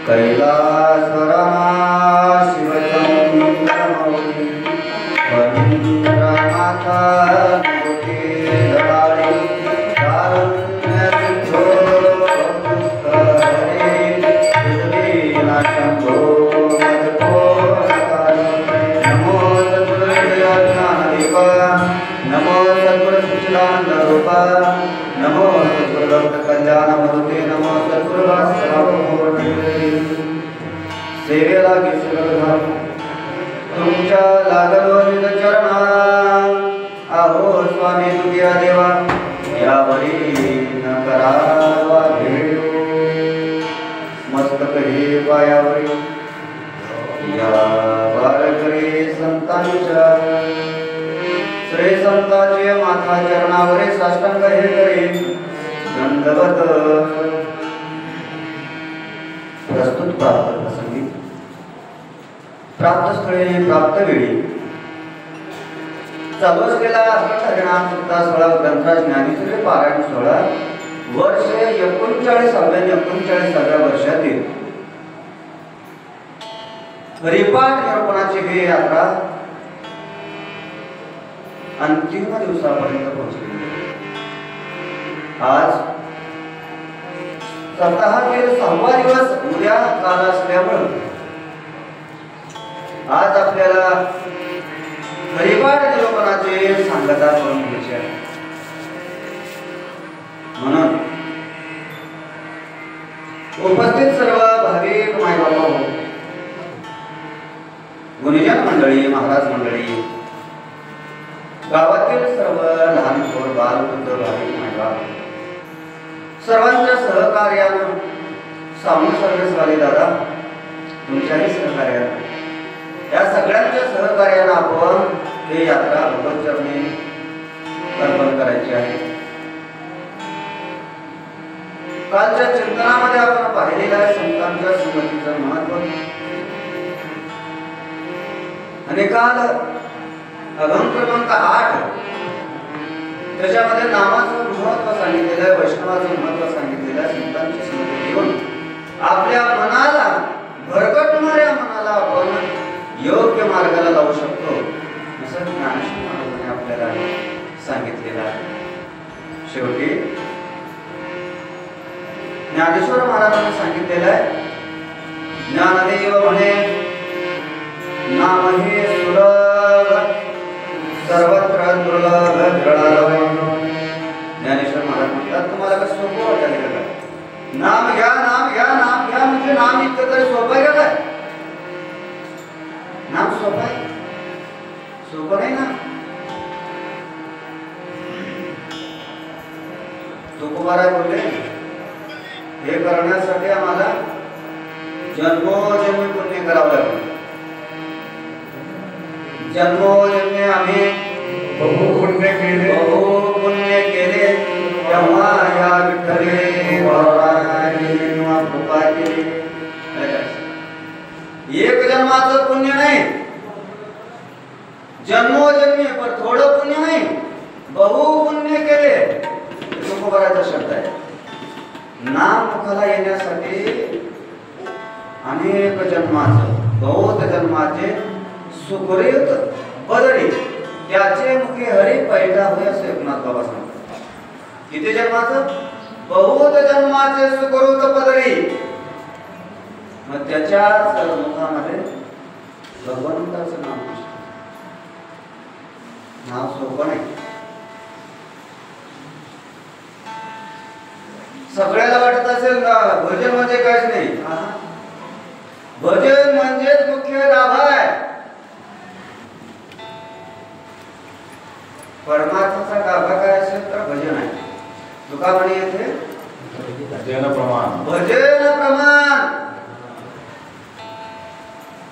कैलासवरा शिवचंद्रमौली इंद्रनाथा कोटी दळाळी कारुण्य सिंधो हरे पृथ्वीला शंभो मजको नमो सद्गुरु ज्ञानदेवा नमो सद्गुरु सच्चिदानंद रूपा नमो सद्गुरु भक्त कल्याण मूर्ती नमो सद्गुरु वासुदेव सेवेला घेतलं तुमच्या लागलो निज चरणा आहो स्वामी तुझ्या देवा यावरी न करावा भेट मस्तक हे पायावरी या वारकरी संतांच्या श्री संतांचे माथा चरणावरी साष्टांग हे करी दंडवत प्रस्तुत प्रसंगी प्राप्त स्थळी प्राप्त वेळी चालू असलेला अखंड हरिनाम सुद्धा 16 ग्रंथराज ज्ञानेश्वरी पारायण सोहळा वर्ष 39व्या वर्षातील हरिपाठ निरूपणाची ही यात्रा अंतिम दिवसापर्यंत पोहोचली। आज सप्ताहातील 6वा दिवस उद्या काल असल्यामुळे आज आपल्याला हरिपाठ निरूपणाचे सांगता करून घ्यायचे आहे। म्हणून उपस्थित सर्व भाविक मायबाप गुणीजन मंडळी महाराज मंडळी गावातील सर्व लहान थोर बाल वृद्ध भाविक मायबाप सर्वांच्या सहकार्यानं सामूहिक सर्व्हिसवाले दादा तुमच्याही सहकार्यानं या सगळ्यांच्या सहकार्यानं आपण ही यात्रा भगवतचरणी अर्पण करायची आहे। कालच्या चिंतनामध्ये आपण पाहिलेलं आहे संतांच्या संगतीचं महत्व आणि काल अभंग क्रमांक 8 त्याच्यामध्ये नामाचं महत्व सांगितलेलं आहे, वैष्णवाचं महत्व सांगितलेलं आहे। संतांची संगती घेऊन आपल्या मनाला भरकटणाऱ्या मनाला आपण योग्य मार्गाला लावू शकतो असं ज्ञानेश्वर महाराजांनी आपल्याला सांगितलेलं आहे। शेवटी ज्ञानेश्वर महाराजांनी सांगितलेलं आहे ज्ञानदेव म्हणे नाम हे सुलभ सर्वत्र दुर्लभ विरळ। ज्ञानेश्वर महाराज म्हणतात तुम्हाला कसं सोपं वाटायला काय? नाम घ्या नाम घ्या नाम घ्या म्हणजे नाम इतकं तरी सोपं आहे का? नाम सोपं आहे? सोपं नाही ना। तुकोबाराय बोलले हे करण्यासाठी आम्हाला जन्मोजन्मी पुण्य करावं लागेल। जन्मोजन्मी आम्ही बहु पुण्य केले तेव्हा या विठ्ठले वारायणीवा कृपा केली। एक जन्माचं पुण्य नाही, जन्मोजन्मी पर थोडं पुण्य नाही, बहु पुण्य केले तुकोबाराचा शब्द आहे। नाम मुखाला येण्यासाठी अनेक जन्माचं बहुत जन्माचे सुकृत बदली त्याचे मुखे हरी पैदा होय असे एकनाथ बाबा सांगतात। किती जन्माचं? बहुत जन्माचे सुकृत बदली। मग त्याच्याच मुखामध्ये भगवंताचं नाव सोपं नाही। सगळ्याला वाटत असेल भजन म्हणजे काहीच नाही। भजन म्हणजेच मुख्य गाभा आहे। परमार्थाचा गाभा काय असेल तर भजन आहे। तुका म्हणे येथे भजन प्रमाण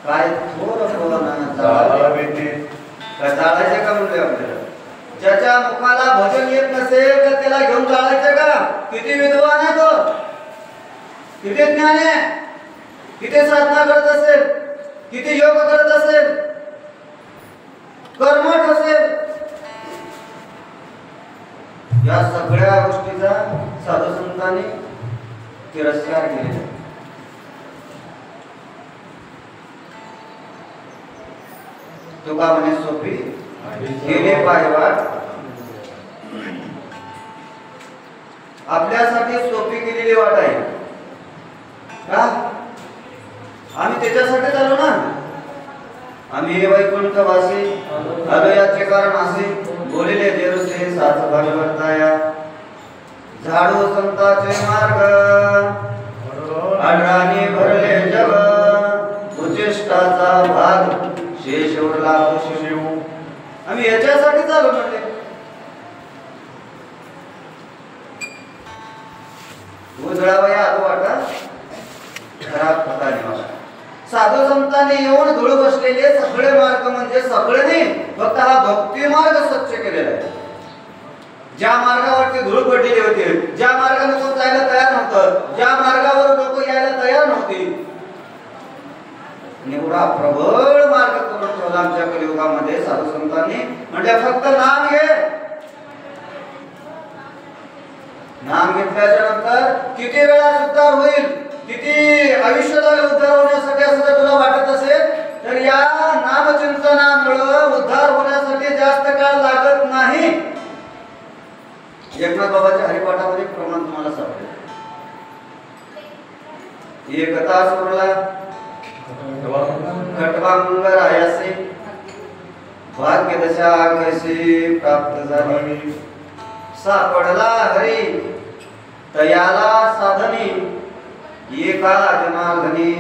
काय थोर जाळायचे का म्हणले आपल्याला? ज्याच्या मुखाला भजन येत नसेल तर त्याला घेऊन जाळायचं का? किती विद्वान आहे तो, किती ज्ञान आहे, किती साधना करत असेल, किती योग करत असेल, कर्मठ असेल, या सगळ्या गोष्टीचा साधू संतांनी तिरस्कार केलेला। तुका म्हणे सोपी गेले पायवाट आपल्यासाठी सोपी केलेली वाट आहे का? आम्ही त्याच्यासाठी चालू ना. आम्ही वैकुंठवासी आलो याचे कारण असे बोलिले जेरुसे साच भगवंताया झाडू संताचे मार्ग आढळाने भरले जग उचिष्टाचा भाग शेष उरला शिव. आम्ही याच्यासाठी चालू म्हणले. उजळावया आलो वाटा खराब पता निवास. साधू संतांनी येऊन धूळ बसलेले सगळे मार्ग म्हणजे सगळे नाही, फक्त हा भक्ती मार्ग स्वच्छ केलेला आहे. ज्या मार्गावरती धूळ पडलेली होती, ज्या मार्गाने कोण जायला तयार नव्हतं, ज्या मार्गावर लोक यायला तयार नव्हती, निवडा प्रबळ मार्ग करून ठेवला आमच्या कलियुगामध्ये साधू संतांनी. म्हणजे फक्त नाम घे. नाम घेतल्याच्या नंतर किती वेळा उद्धार होईल, किती आयुष्याला उद्धार होण्यासाठी असं जर तुला वाटत असेल तर या नामचिंतनामुळे उद्धार होण्यासाठी जास्त काळ लागत नाही. एकनाथ बाबाच्या हरिपाठामध्ये प्रमाण तुम्हाला सापडेल. एक तास उरला खटवांग रायासे भाग्य दशा कैसे प्राप्त झाली. सापडला हरी तयाला साधनी एका जनार्दनी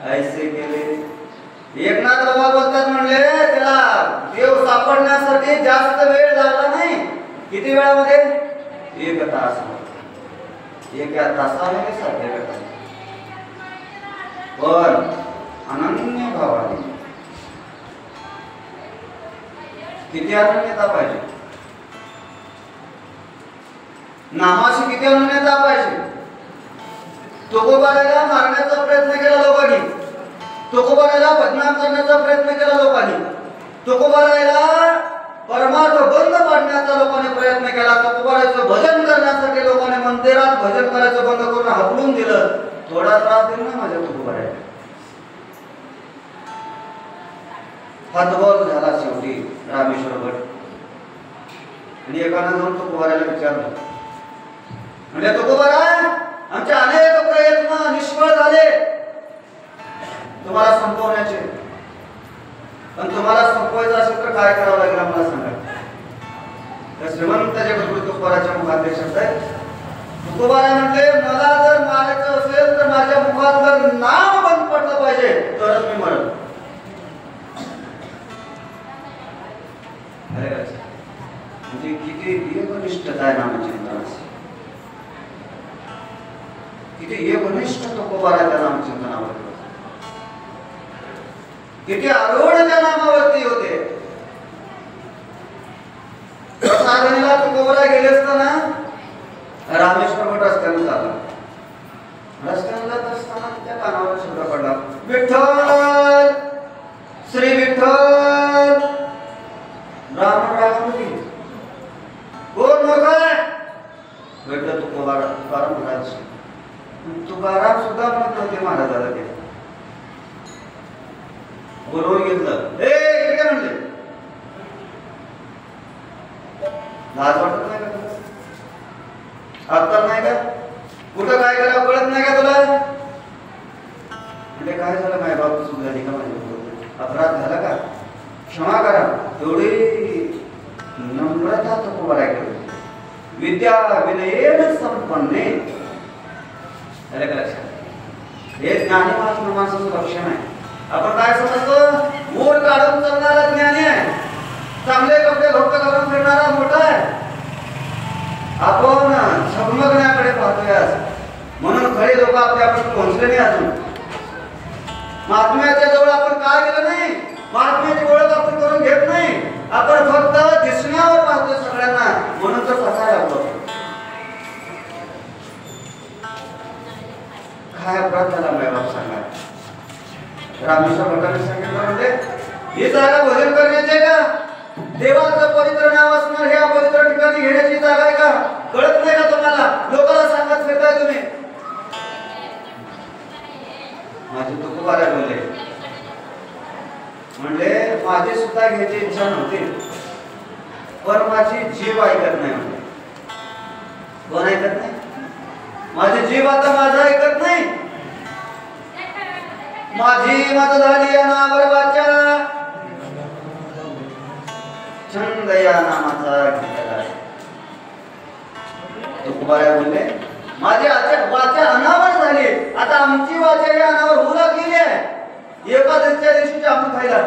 ऐसे केले. एकनाथ बाबा बोलतात म्हणले त्याला देव सापडण्यासाठी जास्त वेळ लागला नाही. किती वेळामध्ये? एक तास. एका तासामध्ये साध्य करतात. पण अनन्य भावाने किती अनन्यता पाहिजे, नामाशी किती अनन्यता पाहिजे. तुकोबाराला मारण्याचा प्रयत्न केला लोकांनी, तुकोबाराला बदनाम करण्याचा प्रयत्न केला लोकांनी, तुकोबाराला परमार्थ बंद पाडण्याचा लोकांनी प्रयत्न केला. तुकोबाराचं भजन करण्यासाठी लोकांनी मंदिरात भजन करायचं बंद करून हाकलून दिलं. थोडा त्रास दिला ना माझ्या तुकोबाराला. हातबल झाला शेवटी रामेश्वर भट. आणि एकानं जाऊन तुकोबाराला विचारलं, म्हणजे तुकोबारा आमचे अनेक प्रयत्न निष्फळ झाले तुम्हाला संपवण्याचे, पण तुम्हाला संपवायचं असेल तर काय करावं लागेल आम्हाला सांगा. तर श्रीमंत जगद्गुरु तुकोबाराच्या मुखातले शब्द आहेत. तुकोबारा म्हणते मला जर मारायचं असेल तर माझ्या मुखातलं नाम बंद पडलं पाहिजे तरच मी मरेन. म्हणजे किती एकनिष्ठता आहे नामचिंतनाची, किती एकनिष्ठ तुकोबारा त्या नामचिंतनावर, किती आरूढ त्या नामावरती होते. साधनेला तुकोबारा गेले असताना रामेश्वर भट रस्त्याने चालला. रस्त्याने जात असताना त्या कानावर शब्द पडला, विठ्ठल श्री विठ्ठल. ब्राह्मण रागामध्ये कोण मोठा? भेटलं तुकोबारा. तुकाराम महाराज. तुकाराम सुद्धा म्हणत नव्हते महाराजाला. ते बोलवून घेतलं, हे इकडे म्हणले. लाज वाटत नाही का? अक्कल नाही का? कुठं काय करावं कळत नाही का तुला? म्हणजे काय झालं? माझ्या बाबा चूक झाली का? माझ्या अपराध झाला का? क्षमा करा. एवढी नम्रता तुकोबाराकडे. विद्या विनयेन संपन्ने. आलं का लक्षात? हे ज्ञानी माणसाचं लक्षण आहे. आपण काय समजतो? मूळ काढून चालणारा ज्ञानी आहे, चांगले कपडे घट्ट घालून फिरणारा मोठा आहे. आपण झगमगण्याकडे पाहतोय आज. म्हणून खरे लोक आपल्याकडे पोहोचले नाही अजून. महात्म्याच्या जवळ आपण काय केलं नाही, महात्म्याची ओळख आपण करून घेत नाही. आपण फक्त दिसण्यावर पाहतोय सगळ्यांना, म्हणून तर फसायला लागतो. काय अपराध झाला माझ्या बाप सांगा. रामेश्वर भटाने सांगितलं म्हणजे ही जागा इच्छा नव्हती, पण माझी जीव ऐकत नाही. कोण ऐकत नाही? माझी जीव आता माझा ऐकत नाही. माझी मत झाली या नावावर वाचा, छंद या नामाचा घेतला. तुकोबाराय बोलले माझी वाचा अनावर झाली, आता आमची वाचा या अनावर होऊ लागलेली आहे. एकादशीच्या दिवशी जामून खायला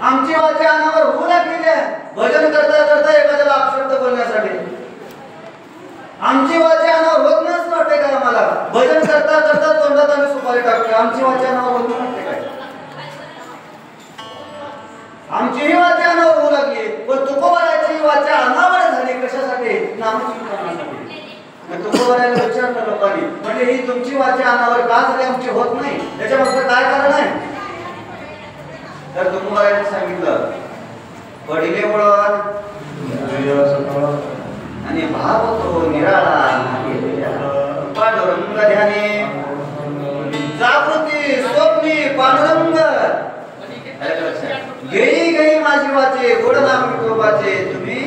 आमची वाचा अनावर होऊ लागलेली आहे. भजन करता करता एखाद्याला अपशब्द बोलण्यासाठी आमची वाचा अनावर होत नसतं वाटते काय आम्हाला. भजन करता करता तोंडात आम्ही सुपारी टाकतो, आमची वाचा अनावर होत नसते काय. आमचीही वाचा अनावर होऊ लागली, पण तुकोबारायची वाचा अनावर झाली कशासाठी? नामचिंतनासाठी. तुकोबारायला विचारलं लोकांनी, म्हणजे ही तुमची वाचा अनावर का झाली, आमची होत नाही, त्याच्या मागचं काय कारण आहे? तर तुकोबारायने सांगितलं पडिले वळण आणि भाव तो निराळा पांडुरंग ध्याने जागृती स्वप्नी पांडुरंग. घेई घेई माझी वाचे गोड नाम विठोबाचे, तुम्ही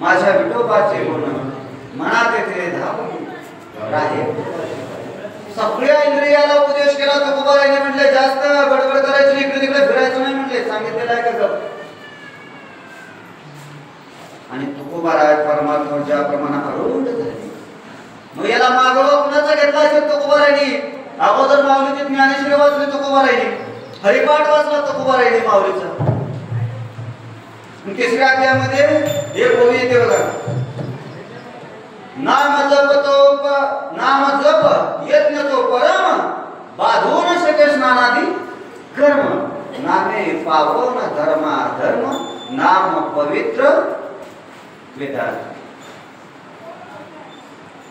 माझ्या विठोबाचे गुण मनात येथे धाव राहे. सगळ्या इंद्रियाला उपदेश केला तुकोबारायने. म्हटले जास्त गडबड करायची नाही, इकडे तिकडे फिरायचं नाही म्हटले, सांगितलेलं आहे का? आणि तुकोबाराय परमात्मा ज्या प्रमाणात अरुंद झाली. मग याला मागोवा कुणाचा घेतला असेल तुकोबारायने? अगोदर माऊलीची ज्ञानेश्वरी वाचली तुकोबारायने, हरिपाठ वाचला तुकोबारायने माऊलीचा. तिसऱ्या अध्यायामध्ये एक ओवी येते बघा, नाम जप यज्ञ तो परम बाधून शके स्नानादी कर्म. नामे पावन धर्मा धर्म नाम पवित्र वेदांत.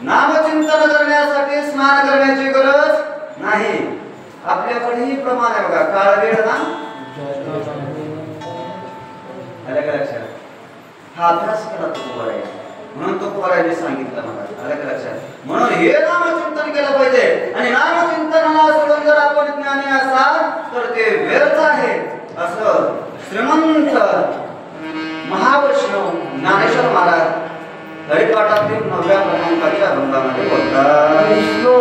नामचिंतन करण्यासाठी स्नान करण्याची गरज नाही. आपल्याकडेही प्रमाण आहे बघा, काळ वेळ ना अलग लक्षात. हा अभ्यास केला तुकोबाराय, म्हणून तुकोबारायने सांगितलं मला अलग लक्षात. म्हणून हे नामचिंतन केलं पाहिजे. आणि नामचिंतनाला सोडून जर आपण ज्ञानी असाल तर ते व्यर्थ आहे, असं श्रीमंत महावैष्णव ज्ञानेश्वर महाराज हरिपाठातील 9व्या क्रमांकाच्या अभंगामध्ये बोलतात. विष्णू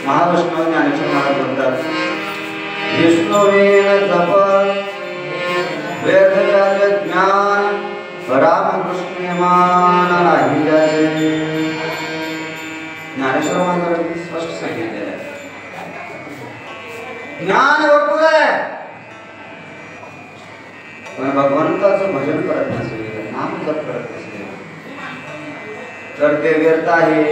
महावैष्णव ज्ञानेश्वर महाराज बोलतात, विष्णुवेन जप व्यर्थ जाते ज्ञान रामकृष्ण मान नाही जाते. ज्ञानेश्वर महाराजांनी स्पष्ट सांगितलेलं आहे, ज्ञान भरपूर आहे पण भगवंताचं भजन करत नसेल, नाम जप करत नसेल तर ते व्यर्थ आहे.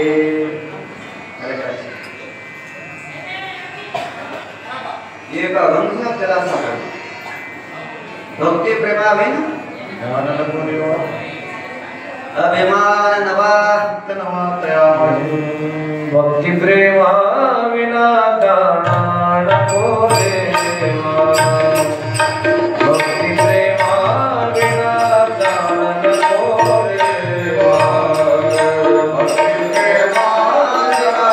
एक अभंग आपल्याला सांगा. भक्ती प्रेमाविन अभिमान नवा भक्ती प्रेमाविना दाना नको देवा. भक्ती प्रेमाविना दाना नको देवा. भक्ती प्रेमाविना दाना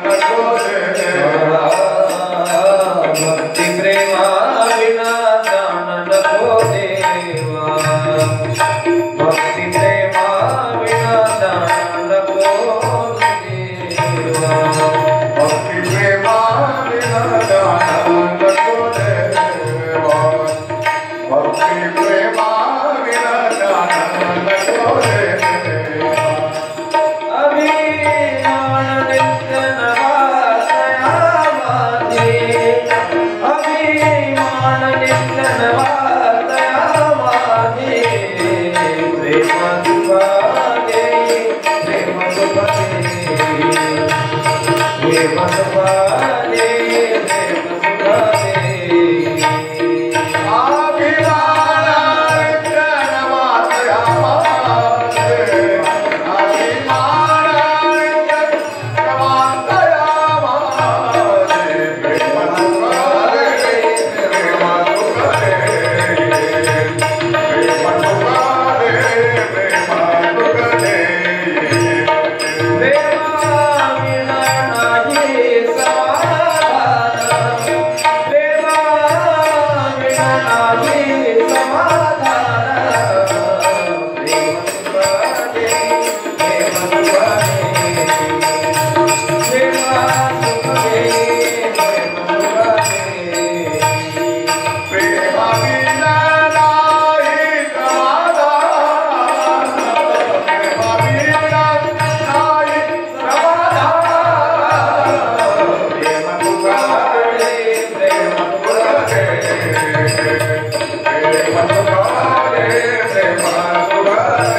नको देवा. भक्ती प्रेमाविना दाना नको देवा. भक्ती प्रेमाविना दाना नको देवा. भक्ती प्रेमाविना दाना नको देवा. भक्ती प्रेमाविना दाना नको देवा. भक्ती प्रेमाविना दाना नको देवा. अभिमान नित्य नवातया माझे. अभिमान नित्य नवातया माझे. प्रेम सुखाने प्रेम सुखाने प्रेम सुखाने प्रेम सुखाने. अभिमान नित्य नवातया माझे. अभिमान नित्य नवातया माझे. प्रेम सुखाने प्रेम सुखाने प्रेम सुखाने प्रेम सुखाने. प्रेमाविना नाही समाधान. प्रेमाविना नाही समाधान. प्रेम सुखाने प्रेम सुखाने प्रेम सुखाने प्रेम सुखाने. प्रेमाविना नाही समाधान. प्रेमाविना नाही समाधान. प्रेम सुखाने प्रेम सुखाने प्रेम सुखाने प्रेम सुखाने.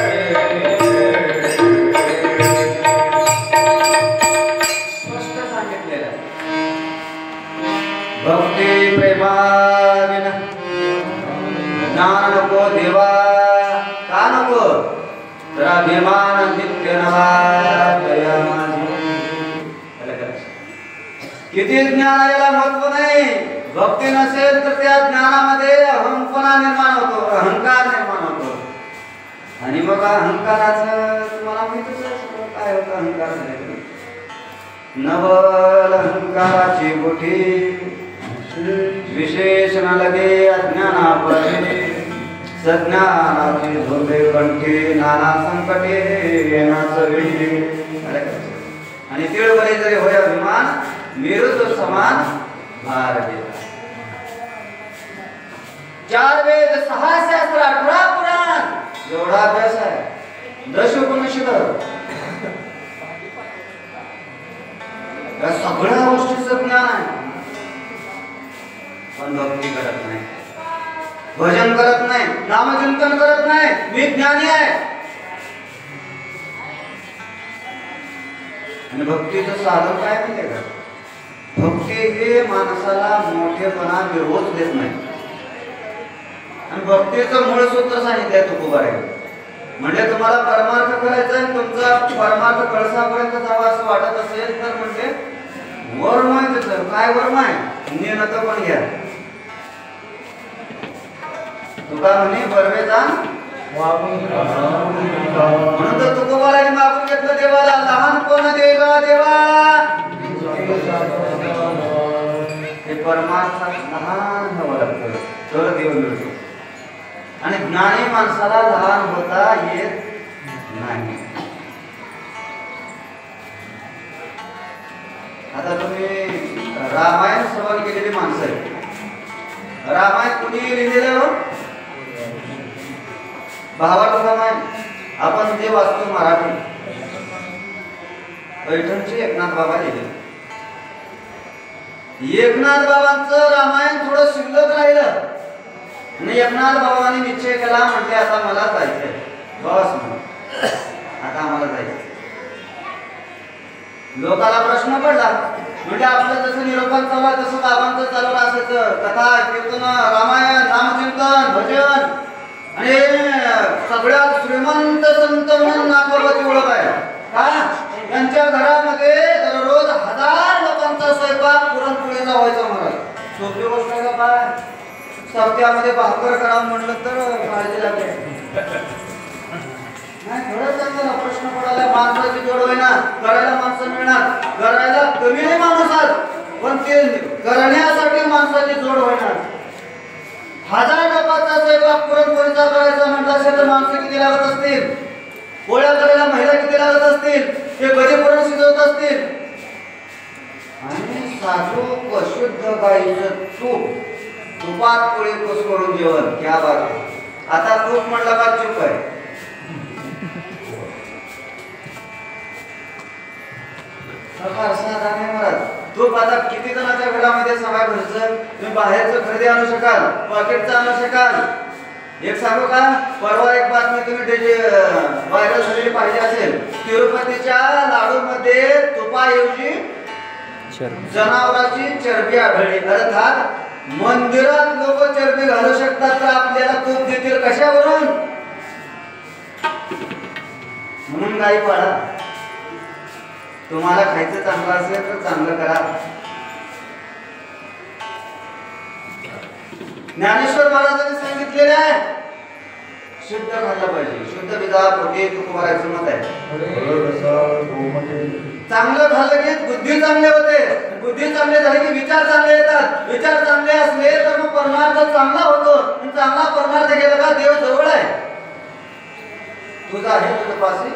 स्पष्ट सांगितलेलं आहे. भक्ती प्रेमाविन ज्ञान नको देवा. का नको? तर अभिमान नित्य नवा दया माझी. किती ज्ञानाला महत्व नाही. भक्ती नसेल तर त्या ज्ञानामध्ये अहंपणा निर्माण होतो, अहंकार निर्माण होतो. आणि मग अहंकाराचं तुम्हाला माहितच आहे काय होतं. अहंकार नवल अहंकाराची गोठी विशेष न लगे अज्ञानापणे. सज्ञानाची झोपे कंठी नाना संकटे येण्याच वेळी. आणि तिळबरे जरी होय अभिमान मेरुत समान भार देता. 4 वेद 6 शास्त्र 18 पुराण एवढा अभ्यास आहे. दशपुरुषिक या सगळ्या गोष्टीचं ज्ञान आहे. पण भक्ती करत नाही, भजन करत नाही, नामचिंतन करत नाही. मी ज्ञानी आहे. आणि भक्तीचं साधन काय माहिती का? भक्ती हे माणसाला मोठेपणा विरोध देत नाही. आणि भक्तीचं मूळ सूत्र सांगितलंय तुकोबाराय. म्हणजे तुम्हाला परमार्थ करायचा आहे, तुमचा परमार्थ कळसापर्यंत जावा असं वाटत असेल तर म्हणजे वर्म आहे. त्याचं काय वर्म आहे? नियत पण घ्या. तुका म्हणे बर्वे जा म्हणून तर तुकोबाराने मागून घेतलं देवाला. लहानपण देवा देवा हे परमार्थात लहान व्हावं लागतं तर देव मिळतो. आणि ज्ञानी माणसाला लहान होता येत नाही. आता तुम्ही रामायण श्रवण केलेली माणसं आहे. रामायण कुणी लिहिलेलं? भावार्थ रामायण आपण जे वाचतो मराठी पैठणचे एकनाथ बाबा लिहिले. एकनाथ बाबांचं रामायण थोडं शिल्लक राहिलं आणि एकनाथ बाबांनी निश्चय केला, म्हटले आता मला जायचंय बस म्हणून, आता आम्हाला जायचं. लोकाला प्रश्न पडला, म्हणजे आपलं जसं निरोपण चालू आहे तसं बाबांचं चालू असायचं, कथा कीर्तन रामायण नामचिंतन भजन आणि सगळ्यात श्रीमंत संत म्हणून नागबाबाची ओळख आहे. का त्यांच्या घरामध्ये दररोज 1000 लोकांचा स्वयंपाक पुरणपोळीचा व्हायचा. महाराज सोपी गोष्ट आहे का काय? सप्त्यामध्ये भाकर करावं म्हणलं तर काळजी लागते. नाही खरंच त्यांना प्रश्न पडायला, माणसाची जोड होईना, करायला माणसं मिळणार, करायला कमी नाही माणूस आज, पण ते करण्यासाठी माणसाची जोड होईना. 1000 डबाचा स्वयंपाक पुरणपोळीचा करायचा म्हटलं असेल तर माणसं किती लागत असतील? पोळ्या करायला महिला किती लागत असतील? ते कधी पुरण शिजवत असतील? आणि साजूक शुद्ध गाईचं तूप, तुपात पोळी करून जेवण, क्या बात आहे. आता तूप म्हटलं का चूक आहे. साधा नाही महाराज. तूप आता किती जणांच्या घरामध्ये सगळ्या घरचं तुम्ही बाहेरचं खरेदी आणू शकाल, पॉकेटचं आणू शकाल. एक सांगू का, परवा एक बातमी तुम्ही व्हायरल झालेली पाहिजे असेल. तिरुपतीच्या लाडूमध्ये तुपाऐवजी जनावरांची चरबी आढळली. अर्थात मंदिरात लोक चरबी घालू शकतात, तर आपल्याला तूप देतील कशावरून? म्हणून गाई पाळा. तुम्हाला खायचं चांगलं असेल तर चांगलं करा. ज्ञानेश्वर महाराजांनी सांगितलेले आहे, शुद्ध खाल्लं पाहिजे. शुद्ध विधा पोटी तूप भरायचं मत आहे. चांगलं खाल्लं की बुद्धी चांगले होते, बुद्धी चांगले झाले की विचार चांगले येतात, विचार चांगले असले तर मग परमार्थ चांगला होतो. चांगला परमार्थ गेला का देव जवळ आहे. तुझा आहे तुझ्या पाशी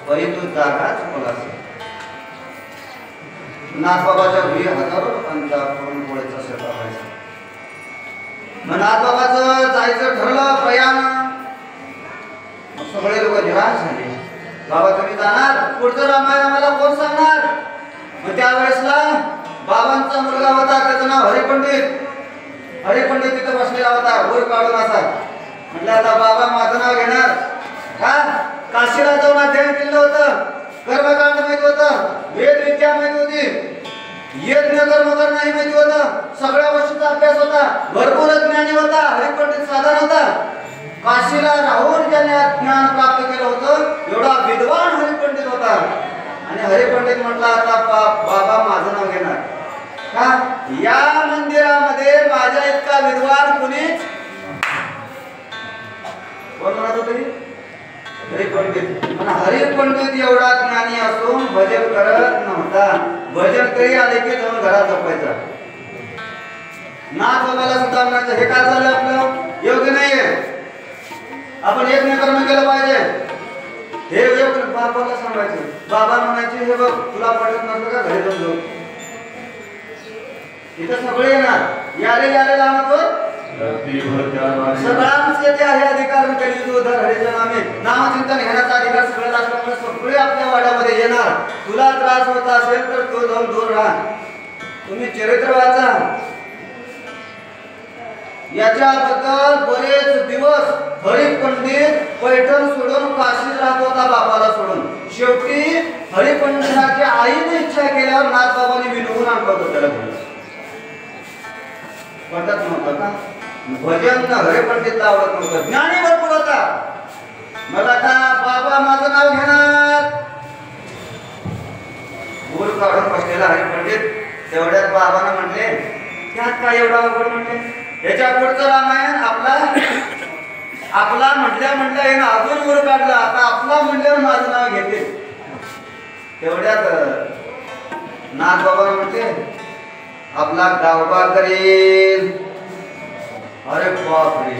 परी तू जागा चुकलास. नाथबाबाच्या घरी हजारो लोकांचा पुरणपोळीचा स्वयंपाक व्हायचा. मग नाथबाबाचं जायचं ठरलं प्रयाण. सगळे लोक निराश झाले. बाबा तुम्ही जाणार, पुढचं रामायण आम्हाला कोण सांगणार? मग त्यावेळेसला बाबांचा मुलगा होता, त्याचं नाव हरिपंडित. हरिपंडित तिथं बसलेला होता, वर काढून असा. म्हटलं आता बाबा माझं नाव घेणार का? काशीला जाऊन अध्ययन केलं होतं, कर्मकांड माहित होतं, वेद विद्या माहित होती, यज्ञ कर्मकार नाही माहिती होतं, सगळ्या गोष्टीचा अभ्यास होता, भरपूर ज्ञानी होता. हरिपंडित साधारण होता. काशीला राहून ज्याने ज्ञान प्राप्त केलं होतं, एवढा विद्वान हरिपंडित होता. आणि हरिपंडित म्हटला आता बाबा माझं नाव घेणार का? या मंदिरामध्ये माझ्या इतका विद्वान कुणीच कोण म्हणत होते? हरिपंडित. हरिपंडित एवढा ज्ञानी असून भजन करत नव्हता. भजन करी आले की जाऊन घरात झोपायचा. नाथबाबाला सुद्धा म्हणायचं हे काय झालं आपलं योग्य नाहीये, आपण एक कर्म केलं पाहिजे. हे बाबाला सांगायचं. बाबा म्हणायचे हे बघ तुला पटत नसलं का घरी जाऊन झोप. इथं सगळे येणार, याले याले लावतो सगळ्यांचे ते आहे अधिकार. नामचिंतन घेण्याचा अधिकार सगळ्याला असल्यामुळे सगळे आपल्या वाड्यामध्ये येणार. तुला त्रास होत असेल तर तो जाऊन दूर राहा. तुम्ही चरित्र वाचा. याच्याबद्दल बरेच दिवस हरिपंडित पैठण सोडून काशीत राहत होता, बाबाला सोडून. शेवटी हरिपंडिताच्या आईने इच्छा केल्यावर नाथबाबांनी विनवून आणलं होतं त्याला. पटत नव्हतं का? भजन हरिपंडितला आवडत नव्हतं. ज्ञानी भरपूर होता. मला का बाबा माझं नाव घेणार. भूल काढून बसलेला हरिपंडित. तेवढ्यात बाबांना म्हणले त्यात काय एवढा अवघड म्हणले. याच्या पुढचं रामायण आपला म्हटल्या येणं अजून वर काढलं. आता आपला म्हणल्यावर माझं नाव घेते. तेवढ्यात नाथबाबा म्हणते आपला गावबा करेल. अरे बापरे,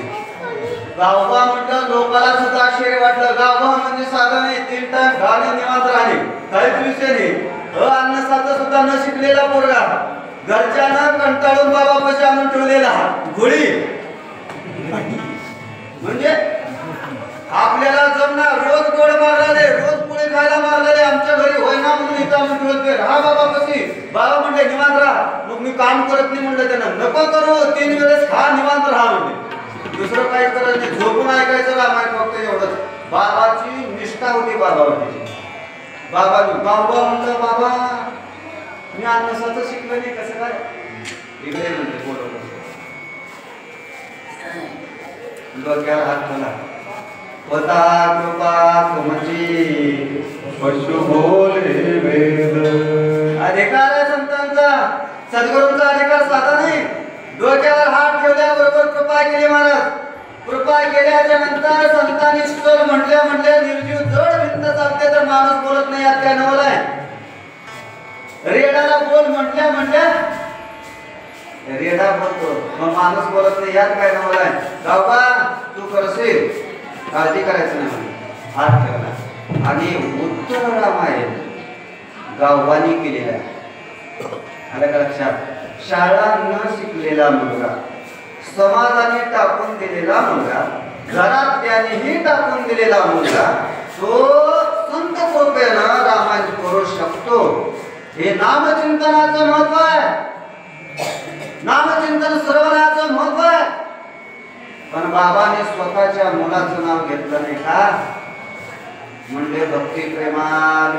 गावबा म्हटलं लोकाला सुद्धा आश्चर्य वाटलं. गावबा म्हणजे साधं नाही, 3 टाइम घाणे निवांत राहणे, काहीच विषय नाही. अन्नसाचं सुद्धा न शिकलेला पोरगा, घरच्यानं कंटाळून बाबापाशी आणून ठेवलेला घोडी. म्हणजे आपल्याला जमणार. रोज गोड मारले, रोज पुढे खायला मारले. आमच्या घरी होईना म्हणून इथं आणून ठेवते. राहा बाबा कशी. बाबा म्हणले निवांत राहा. मग मी काय काम करत नाही म्हणलं त्यानं. नको करू, 3 वेळेस खा निवांत राहा म्हणजे. दुसरं काही करत नाही, झोपून ऐकायचं रामायण फक्त एवढंच. बाबाची निष्ठा होती बाबावरती. बाबा म्हणलं बाबा मी अन्नसाचं शिकलं नाही कसं काय. इकडे म्हणते बोलत डोक्याला हात ठेवला. होता कृपा तुमची पशु बोले वेद. अधिकार आहे संतांचा, सद्गुरूंचा अधिकार साधा नाही. डोक्यावर हात ठेवल्याबरोबर कृपा केली महाराज. कृपा केल्याच्या नंतर संतांनी चल म्हटल्या निर्जीव जड भिंत चालते तर माणूस बोलत नाही, यात काय नवल आहे. रेडाला बोल म्हटल्या रेडा बोलतो, मग माणूस बोलत नाही, यात काय नवल आहे. गावबा तू करशील, काळजी करायचं नाही. हात ठेवला आणि उत्तर रामायण गावबानी केलेला आहे. आलं का लक्षात. शाळा न शिकलेला मुलगा, समाजाने टाकून दिलेला मुलगा, घरात त्यानेही टाकून दिलेला मुलगा, तो संत कृपेनं रामायण करू शकतो. हे नामचिंतनाचं महत्व आहे. नामचिंतन श्रवणाचं महत्व आहे. पण बाबाने स्वतःच्या मुलाचं नाव घेतलं नाही का. म्हणजे भक्ती प्रेमाल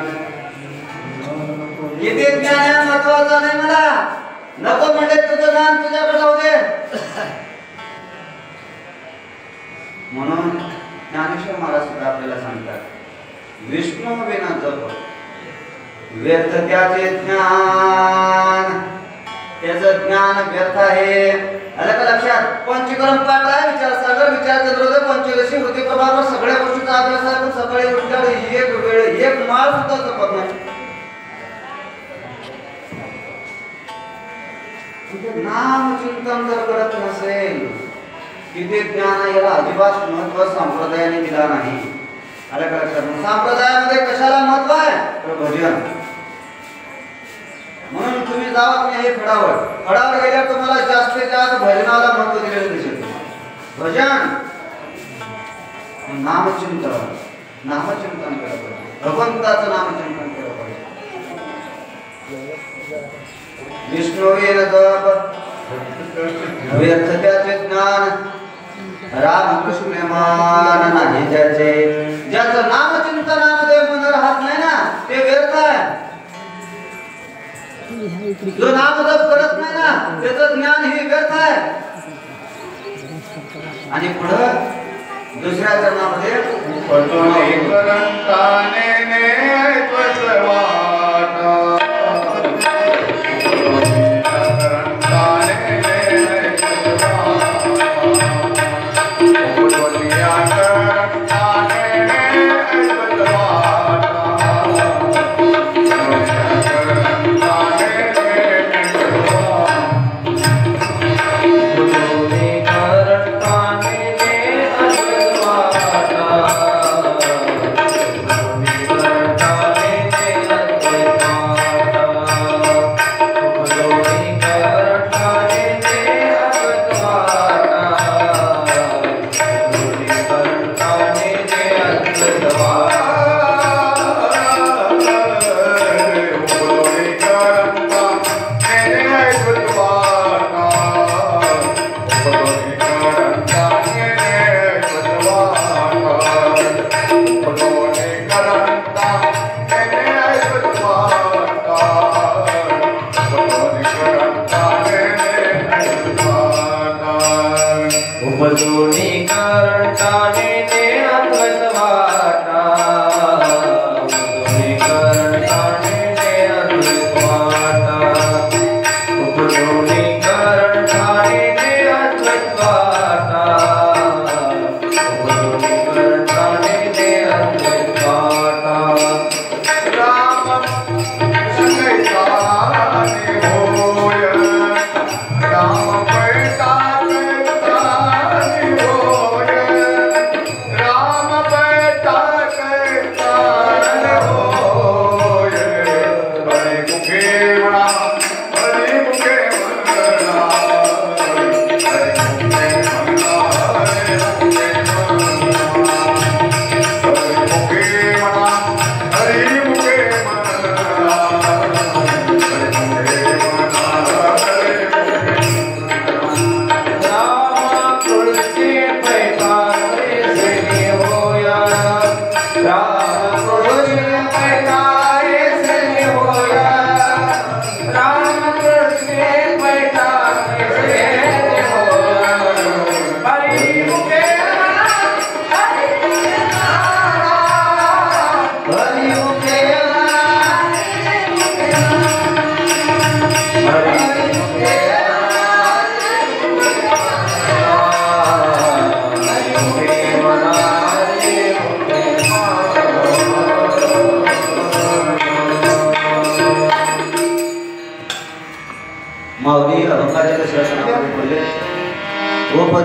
किती ज्ञान आहे महत्वाचं नाही मला. नको म्हणजे तुझं ज्ञान तुझ्याकडे जाऊ दे. म्हणून ज्ञानेश्वर महाराज सुद्धा आपल्याला सांगतात विष्णू विना जप व्यर्थ त्याचे ज्ञान. त्याचं ज्ञान व्यर्थ आहे. आलं का लक्षात. पंचकर्म पाठ आहे, विचारसागर, विचारचंद्रोदय, पंचदशी, वृत्ती प्रभाव, सगळ्या गोष्टीचा अभ्यास आहे. पण सकाळी उठल्यावर एक वेळ एक माळ सुद्धा जपत नाही. नाम चिंतन जर करत नसेल, किती ज्ञान याला अजिबात महत्व संप्रदायाने दिला नाही. आलं का लक्षात. संप्रदायामध्ये कशाला महत्व आहे तर भजन. म्हणून तुम्ही जावा हे फडावर गेल्यावर तुम्हाला जास्तीत जास्त भजनाला महत्व दिलेलं दिसेल. भजन नामचिंतन केलं पाहिजे. भगवंताचं नामचिंतन केलं पाहिजे. विष्णू जप व्यर्थ त्याचे ज्ञान. रामकृष्ण मान नाही ज्याचे. ज्याचं नामचिंतनामध्ये मन राहत नाही ना ते व्यर्थ आहे. जो नामजप करत नाही ना त्याचं ज्ञान ही व्यर्थ आहे. आणि पुढं दुसऱ्या चरणामध्ये हरि मुखे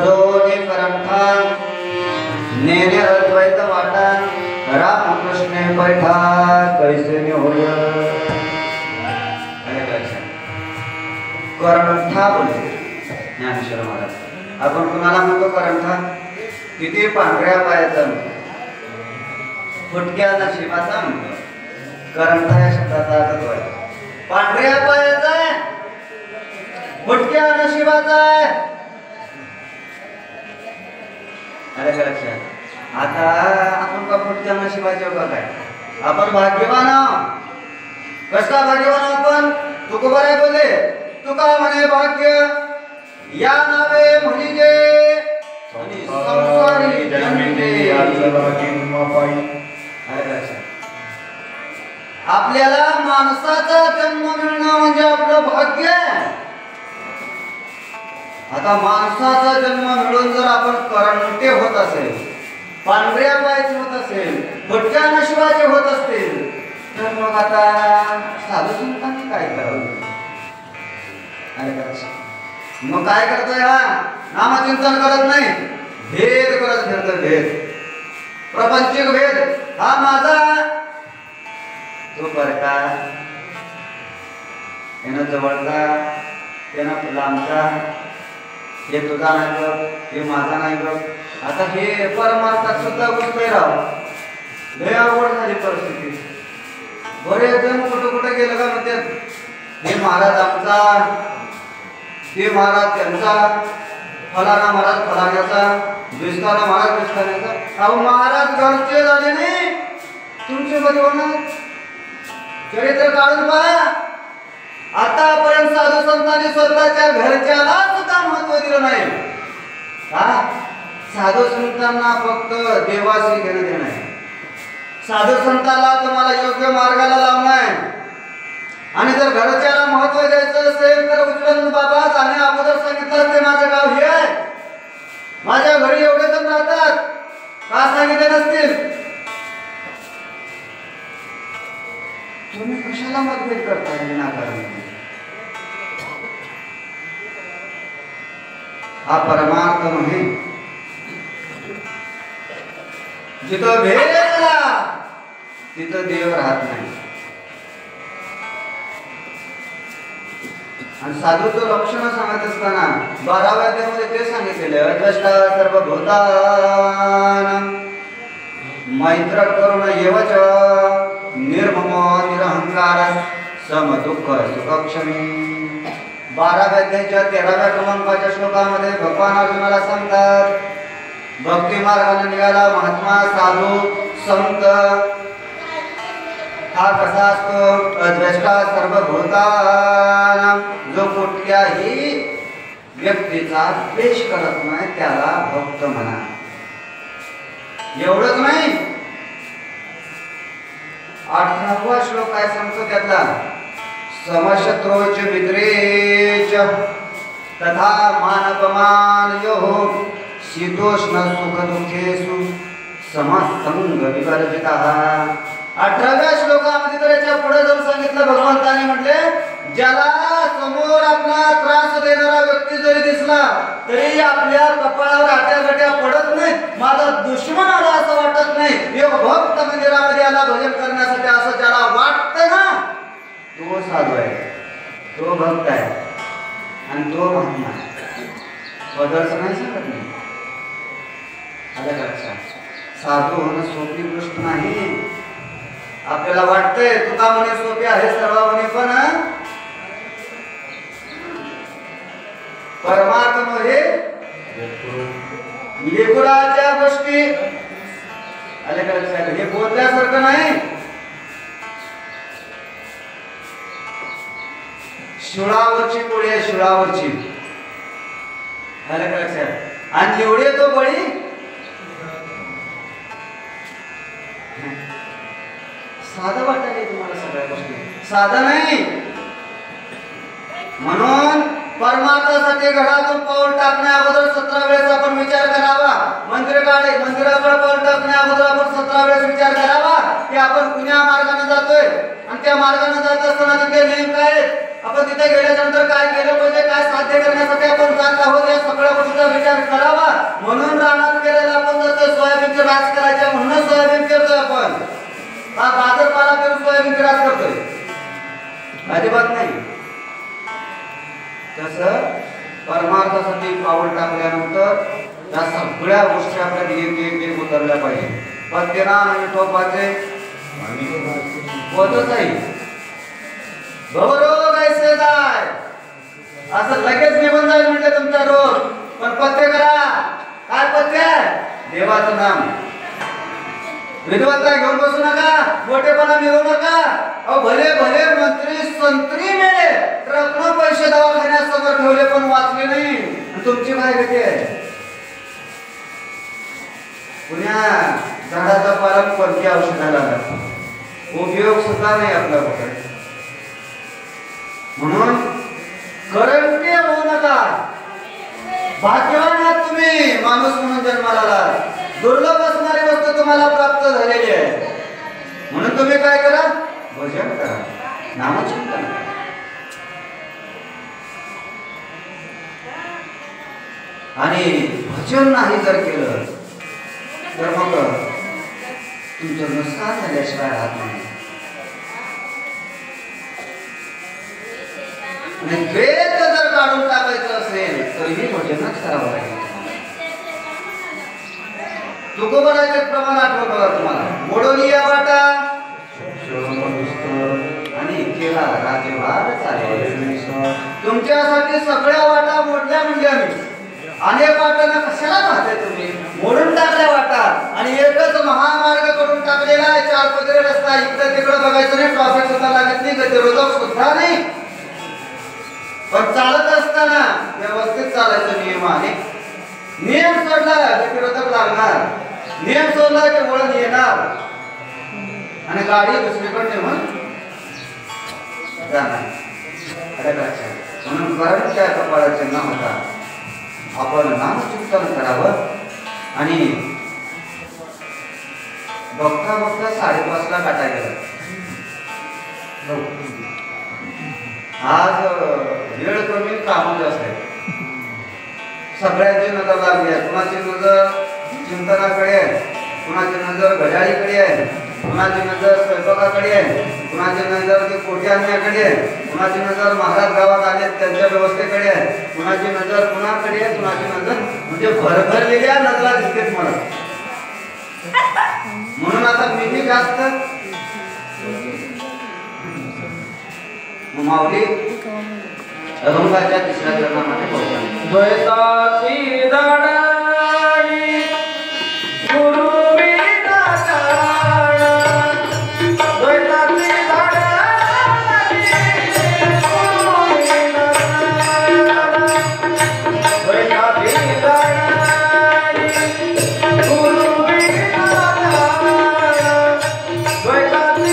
सजोनी करंठा नेने अद्वैत वाटा रामकृष्णे बैठा कैसे ने होय करंठा बोलते ज्ञानेश्वर महाराज। आपण कुणाला म्हणतो करंठा? किती पांढऱ्या पायाचा फुटक्या नशिबाचा म्हणतो करंठा या शब्दाचा अर्थ होय पांढऱ्या पायाचा आहे फुटक्या नशिबाचा आहे। अरे लक्षात आता आपण का फुटक्या नशिबाचे का काय? आपण भाग्यवान आहोत। कसा भाग्यवान आपण? तुकोबाराय बोलले तुका म्हणे भाग्य या नावे म्हणजे आणि संसारी जन्मिते आपल्याला माणसाचा जन्म मिळणं म्हणजे आपलं भाग्य आहे। आता माणसाचा जन्म मिळून जर आपण करंटे होत असेल पांढऱ्या पायाचे होत असेल फुटक्या नशिबाचे होत असतील तर मग आता साधू संतांनी काय करावं? मग काय करतोय हा? नामचिंतन करत नाही भेद करत फिरतोय भेद प्रपंचिक भेद हा माझा तो परका यानं जवळचा त्यानं लांबचा हे तुझा नाही बघ हे माझा नाही बघ। आता हे परमार्थात सुद्धा घुसतोय राव लय अवघड झाली परिस्थिती। बरेच जण कुठं कुठं गेलं का म्हणतात हे महाराज आमचा ते महाराज त्यांचा फलाना महाराज फलाण्याचा बिस्ताना महाराज बिस्ताण्याचा। अहो महाराज घरचे झाले नाही तुमचे कधी होणार? चरित्र काढून पहा आतापर्यंत साधू संतांनी स्वतःच्या घरच्याला सुद्धा महत्व दिलं नाही का? साधू संतांना फक्त देवाशी घेणं देणं आहे। साधू संतांना तुम्हाला योग्य मार्गाला लावणं आहे आणि जर घरच्याला महत्व द्यायचं असेल तर उचलून बाबा जाणे अगोदर सांगितलं ते माझं गाव हे आहे माझ्या घरी एवढे जण राहतात का सांगितले नसतील? तुम्ही कशाला मतभेद करताय विनाकारण? हा परमार्थ म्हणजे जिथं भेद झाला तिथं देव राहत नाही। आणि साधूचं लक्षण सांगत असताना 12व्या अध्यायामध्ये ते सांगितलेलं अद्वष्टा सर्वभूतानां मैत्र करुण एवच निर्ममो निरहंकार समदुःख सुखक्षमी। 12व्या अध्यायाच्या 13व्या क्रमांकाच्या श्लोकामध्ये भगवान अर्जुनाला सांगतात भक्ती मार्गाने निघाला महात्मा साधू संत हा कसा असतो? अद्वष्टा सर्वभूतानां जो कुठल्याही व्यक्तीचा द्वेष करत नाही त्याला भक्त म्हणा। एवढंच नाही 18वा श्लोक काय सांगतो त्यातला समशत्रोच मित्रेच तथा मानपमानयोः शीतोष्ण सुख दुःखेषु समसंग विवर्जितः। 18व्या श्लोकामध्ये तर याच्या पुढे जाऊन सांगितलं भगवंताने म्हटले ज्याला समोर आपला त्रास देणारा व्यक्ती जरी दिसला तरी आपल्या कपाळावर आट्यागट्या पडत नाही माझा दुश्मन आला असं वाटत नाही। एक भक्त मंदिरामध्ये आला भजन करण्यासाठी असं ज्याला वाटतं ना तो साधू आहे तो भक्त आहे आणि तो महात्मा आहे। बदलच नाही सांगत नाही। आलं लक्षात? साधू होणं सोपी गोष्ट नाही। आपल्याला वाटतंय तुका म्हणे सोपे आहे सर्व म्हणे पण परमार्थ म्हणजे लेकुराच्या गोष्टी आले का लक्षात? हे बोलण्यासारखं नाही। शिळावरची पोळी आहे शिळावरची आले का लक्षात? आणि जेवढे तो बळी साधं वाटायला तुम्हाला सगळ्या गोष्टी साधं नाही। म्हणून परमार्थासाठी घरातून पाऊल टाकण्या अगोदर 17 वेळेस आपण विचार करावा। मंदिराकडे पाऊल टाकण्या अगोदर आपण 17 वेळेस विचार करावा की आपण कुण्या मार्गाने जातोय आणि त्या मार्गाने जात असताना तिथे नेम काय आपण तिथे गेल्याच्या नंतर काय केलं पाहिजे, काय साध्य करण्यासाठी आपण जात आहोत या सगळ्या गोष्टीचा विचार करावा. म्हणून रानात गेलेला आपण जातो सोयाबीनचे राज करायचे, म्हणून सोयाबीन पेरतोय आपण. हा बाजारपाला करून सोयाबीनचे राज करतोय, अजिबात नाही. तसं परमार्थासाठी पाऊल टाकल्यानंतर या सगळ्या गोष्टी आपल्याला एक एक उतरल्या पाहिजे. पत्यनान आणि टोपाचे होतच आहे. रोग ऐसे जाय असं लगेच निघून जाईल म्हटलं तुमचा रोग. पण पथ्य करा. काय पथ्य? देवाचं नाम. विद्वत्ता घेऊन बसू नका, मोठेपणा मिळवू नका. अहो भले भले मंत्री संत्री मिळे ट्रकनं पैसे दवाखान्यासमोर ठेवले पण वाचले नाही. तुमची काय गती आहे? पुण्या झाडाचा पालन कोणती औषधाला उपयोग सुद्धा नाही आपल्याकडे. म्हणून करंटे होऊ नका. भाग्यवान आहात तुम्ही माणूस म्हणून जन्माला आलात. दुर्लभ असणारी वस्तू तुम्हाला प्राप्त झालेली आहे. म्हणून तुम्ही काय करा? भजन करा, नामचिंतन करा. आणि भजन नाही जर केलं तर मग तुमचं नुकसान झाल्याशिवाय राहत नाही. वेद जर काढून टाकायचं असेल तरीही भजनच करावं लागेल. तुकोबराचे प्रमाण आठवत बघा तुम्हाला. मोडोली या वाटा आणि केला राजभार चालेल. तुमच्यासाठी सगळ्या वाटा मोडल्या म्हणजे आम्ही. अनेक वाटांना कशाला पाहताय तुम्ही? मोडून टाकल्या वाटा आणि एकच महामार्ग करून टाकलेला आहे. 4 पदरी रस्ता. इकडे तिकडे बघायचं नाही, ट्रॅफिक सुद्धा लागत नाही, गतिरोधक सुद्धा नाही. पण चालत असताना व्यवस्थित चालायचं नियमाने. नियम सोडला गतिरोधक लागणार, नियम सोडला की वळण येणार आणि गाडी दुसरीकडे नेऊन जाणार. म्हणून कारण काय कपाळाचे न होता आपण नामचिंतन करावं. आणि बघता बघता 5:30ला काटा गेला. आज वेळ कमी, काम जास्त आहे. सगळ्यांची नजर लागली आहे. कुणाची नजर चिंतनाकडे आहे, कुणाची नजर घड्याळीकडे आहे, कुणाची नजर स्वयंपाकाकडे आहे, कुणाची नजर ते कोठी आणण्याकडे आहे, कुणाची नजर महाराज गावात आले त्यांच्या व्यवस्थेकडे आहे, कुणाची नजर कुणाकडे आहे, कुणाची नजर म्हणजे भरभरलेल्या नजरा दिसतेच मला. म्हणून आता मीही जास्त माऊली अभंगाच्या 3ऱ्या चरणामध्ये पोहोचला. द्वैताची दाडाणी गुरु विना जाण. द्वैताची दाडाणी गुरु विना जाण. द्वैताची दाडाणी गुरु विना जाण. द्वैताची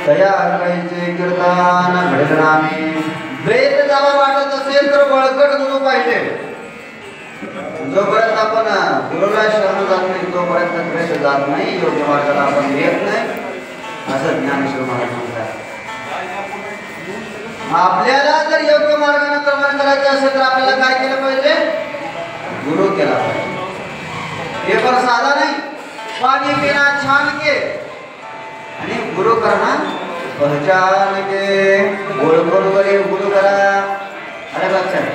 तया हरकाईचे कीर्तन घडेल नामे. ब्रेत जावा वाटत असेल तर बळकट गुरु पाहिजे. जोपर्यंत आपण गुरुला शरण जात नाही तोपर्यंत ब्रेत जात नाही, योग्य मार्गाला आपण येत नाही असं ज्ञानेश्वर महाराज म्हणतात. आपल्याला जर योग्य मार्गाने क्रमण करायचं असेल तर आपल्याला काय केलं पाहिजे? गुरु केला पाहिजे. हे पण साधा नाही, पाणी पिना छान के आणि गुरु करना पहचान के. ओळखून वरी गुरु करा. अरे लक्षात.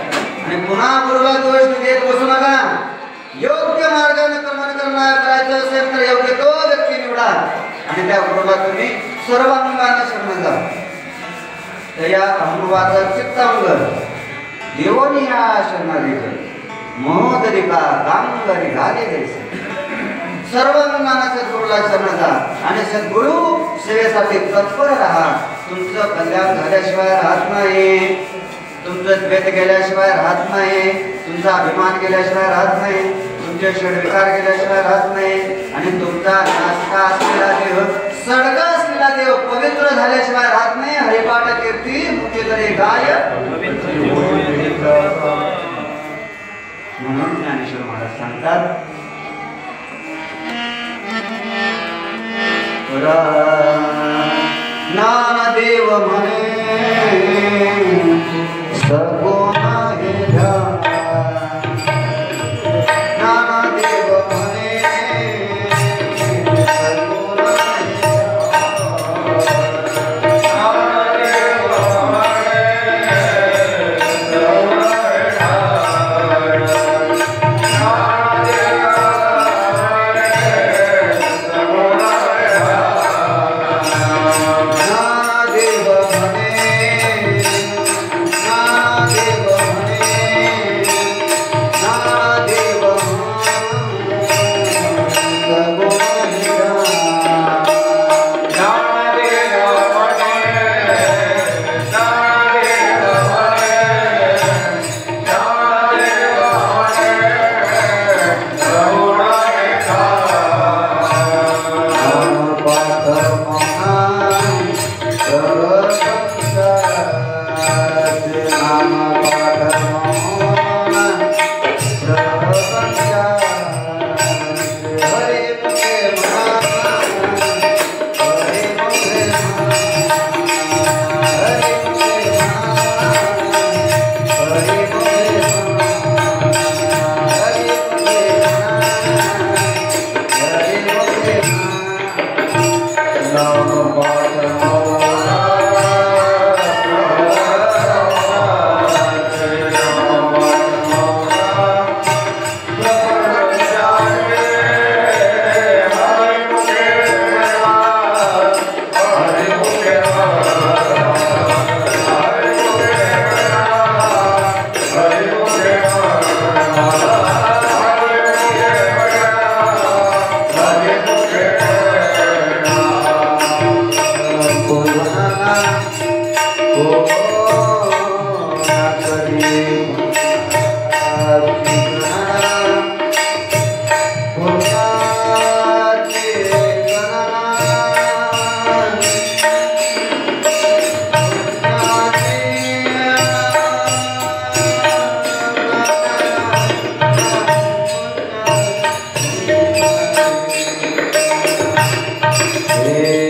आणि पुन्हा गुरुला दोष देत बसू नका. योग्य मार्गाने क्रमण करायचं असेल तर योग्य तो व्यक्ती निवडा आणि त्या गुरुला तुम्ही सर्वांगाने शरण जा. तया अनुभवाचा चित्तांग देवोनी या शरणाधिक महोदरिका कामगारी घाले देश. सर्वांगाने सद्गुरूला शरण जा आणि सद्गुरू सेवेसाठी तत्पर राहा. तुमचं कल्याण झाल्याशिवाय राहत नाही, तुमचं द्वेष गेल्याशिवाय राहत नाही, तुमचा अभिमान गेल्याशिवाय राहत नाही, तुमचे षडविकार गेल्याशिवाय राहत नाही आणि तुमचा नासका असलेला देह, सडका असलेला देव पवित्र झाल्याशिवाय राहत नाही. हरिपाठ कीर्ती मुक्ती तरी गाय. म्हणून ज्ञानेश्वर महाराज सांगतात ज्ञानदेव म्हणे सगुण हे ध्यान. ज्ञानदेव म्हणे सगुण हे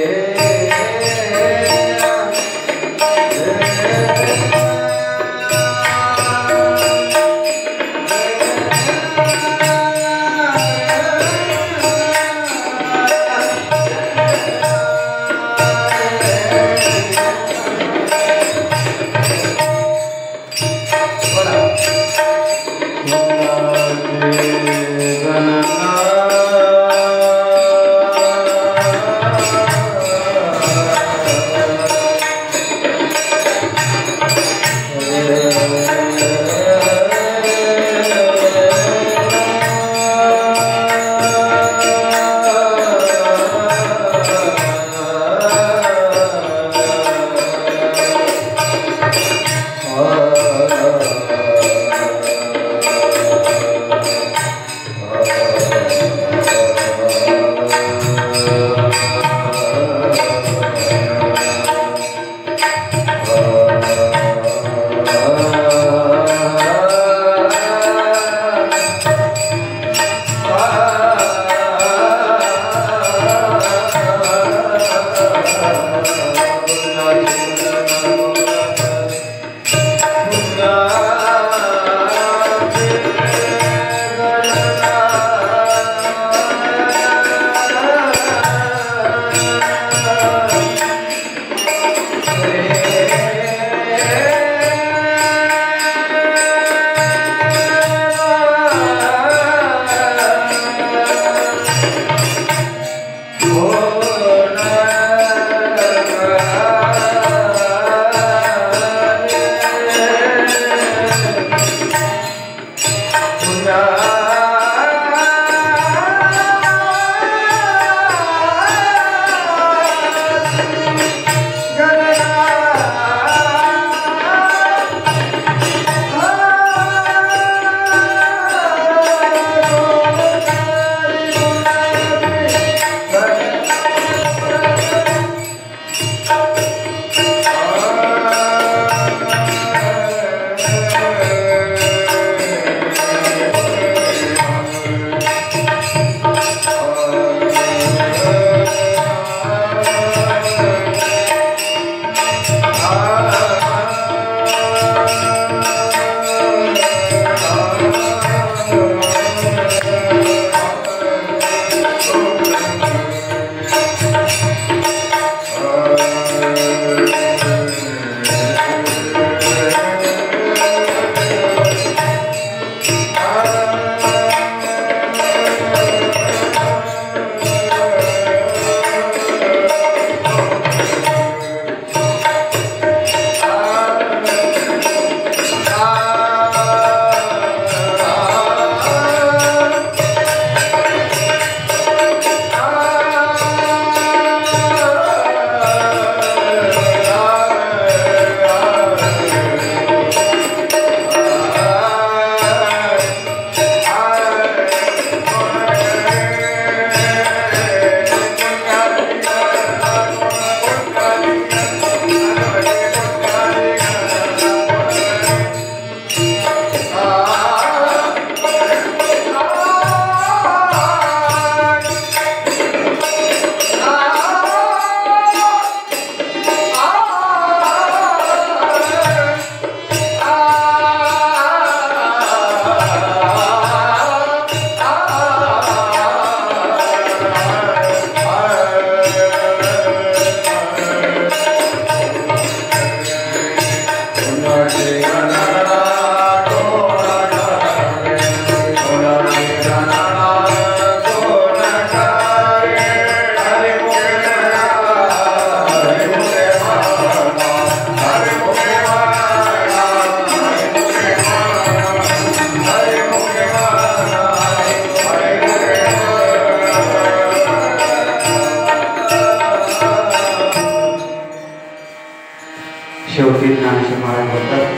शेवटी ज्ञानेश्वर महाराज बोलतात,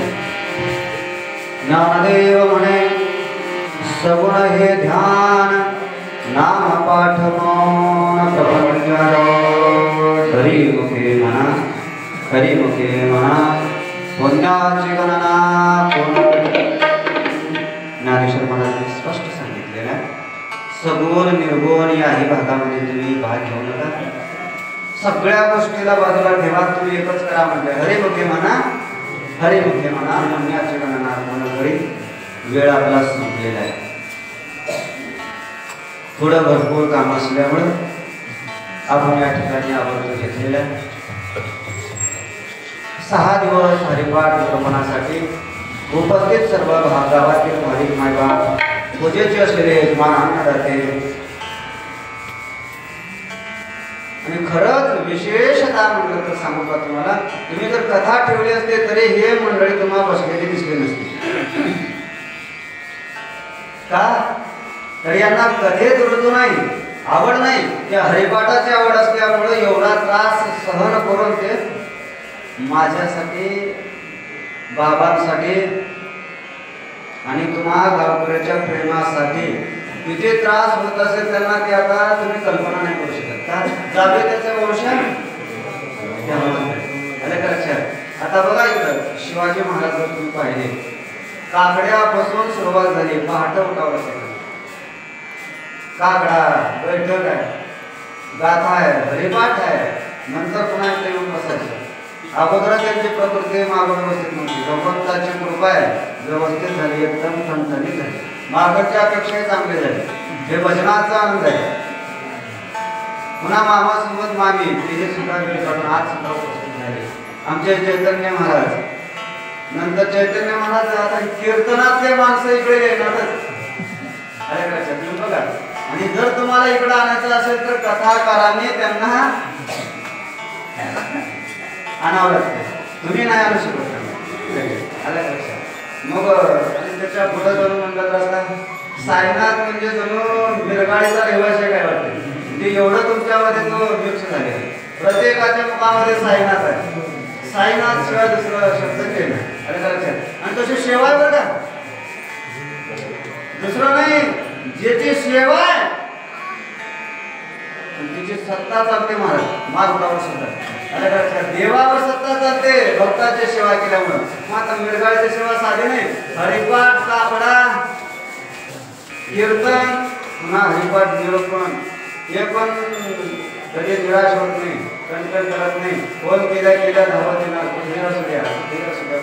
ज्ञानदेव म्हणे सगुण हे ध्यान, नाम पाठ मौन प्रपंच हरिमुखे म्हणा, हरिमुखे म्हणा, पुण्याची गणना कोण. ज्ञानेश्वर महाराजांनी स्पष्ट सांगितलेलं आहे, सगुण निर्गुण याही भागामध्ये तुम्ही भाग घेऊ नका, सगळ्या गोष्टीला बाजूला ठेवा, तुम्ही एकच करा म्हणजे हरिमुखे म्हणा, हरिमुखे म्हणा, पुण्याची गणना कोण करी. वेळ आपला संपलेला आहे, थोडं भरपूर काम असल्यामुळं आपण या ठिकाणी आवर्जून घेतलेलं आहे. 6 दिवस हरिपाठ प्रमाणासाठी उपस्थित सर्व गावातील भाविक मायबाप, पूजेचे असलेले यजमान अन्नदाते आणि खरंच विशेषतः म्हणलं तर सांगू का तुम्हाला, तुम्ही जर कथा ठेवली असते तरी हे मंडळी तुम्हाला बसलेली दिसली नसती. का तर यांना कथेत रुजू नाही, आवड नाही, त्या हरिपाठाची आवड असल्यामुळे एवढा त्रास सहन करून ते माझ्यासाठी, बाबांसाठी आणि तुम्हा गावकऱ्याच्या प्रेमासाठी किती त्रास होत असेल त्यांना ते आता तुम्ही कल्पना नाही करू शकत. का जावे त्याचा वंश आले का लक्षात. आता बघा इकडं शिवाजी महाराज जर तुम्ही पाहिले, काकड्यापासून सुरुवात झाली, पहाटे उठावं असेल, काकडा बैठक आहे, गाथा आहे, हरिपाठ आहे, नंतर पुन्हा एकदा येऊन बसायचं. अगोदर त्यांची प्रकृती मागं व्यवस्थित नव्हती, भगवंताची कृपा आहे, व्यवस्थित झाली, एकदम ठणठणीत झाली, मागच्या अपेक्षाही चांगले झाले. हे भजनाचा आनंद आहे. पुन्हा मामासोबत मामी तिथे सुद्धा काढून आज सुद्धा उपस्थित झाले. आमचे चैतन्य महाराज, नंतर चैतन्य महाराज आता कीर्तनातले माणसं इकडे येणारच. अरे का तुम्ही बघा, आणि जर तुम्हाला इकडे आणायचं असेल तर कथाकारांनी त्यांना आणावं लागते, तुम्ही नाही आणू शकत. आलं लक्षात. मग आणि त्याच्या पुढे जणू म्हणलं रस्ता साईनाथ म्हणजे जणू मिरगाळीचा रहिवासी काय वाटते, ते एवढं तुमच्यामध्ये तो मिक्स झाले. प्रत्येकाच्या मुखामध्ये साईनाथ आहे, साईनाथ शिवाय दुसरं शब्द ते नाही. आलं लक्षात. आणि तशी सेवा आहे बरं का, दुसरं नाही, ज्याची सेवा आहे तिची सत्ता चालते. महाराज मार्गावर सुद्धा देवावर सत्ता चालते भक्ताची सेवा केल्यामुळे. मग आता मिरगाळीची सेवा साधी नाही, हरिपाठ, कापडा, कीर्तन, पुन्हा हरिपाठ निरोपण, हे पण कधी निराश होत नाही, कंटन करत नाही. फोन केल्या धावत येणार, कुठे असू द्या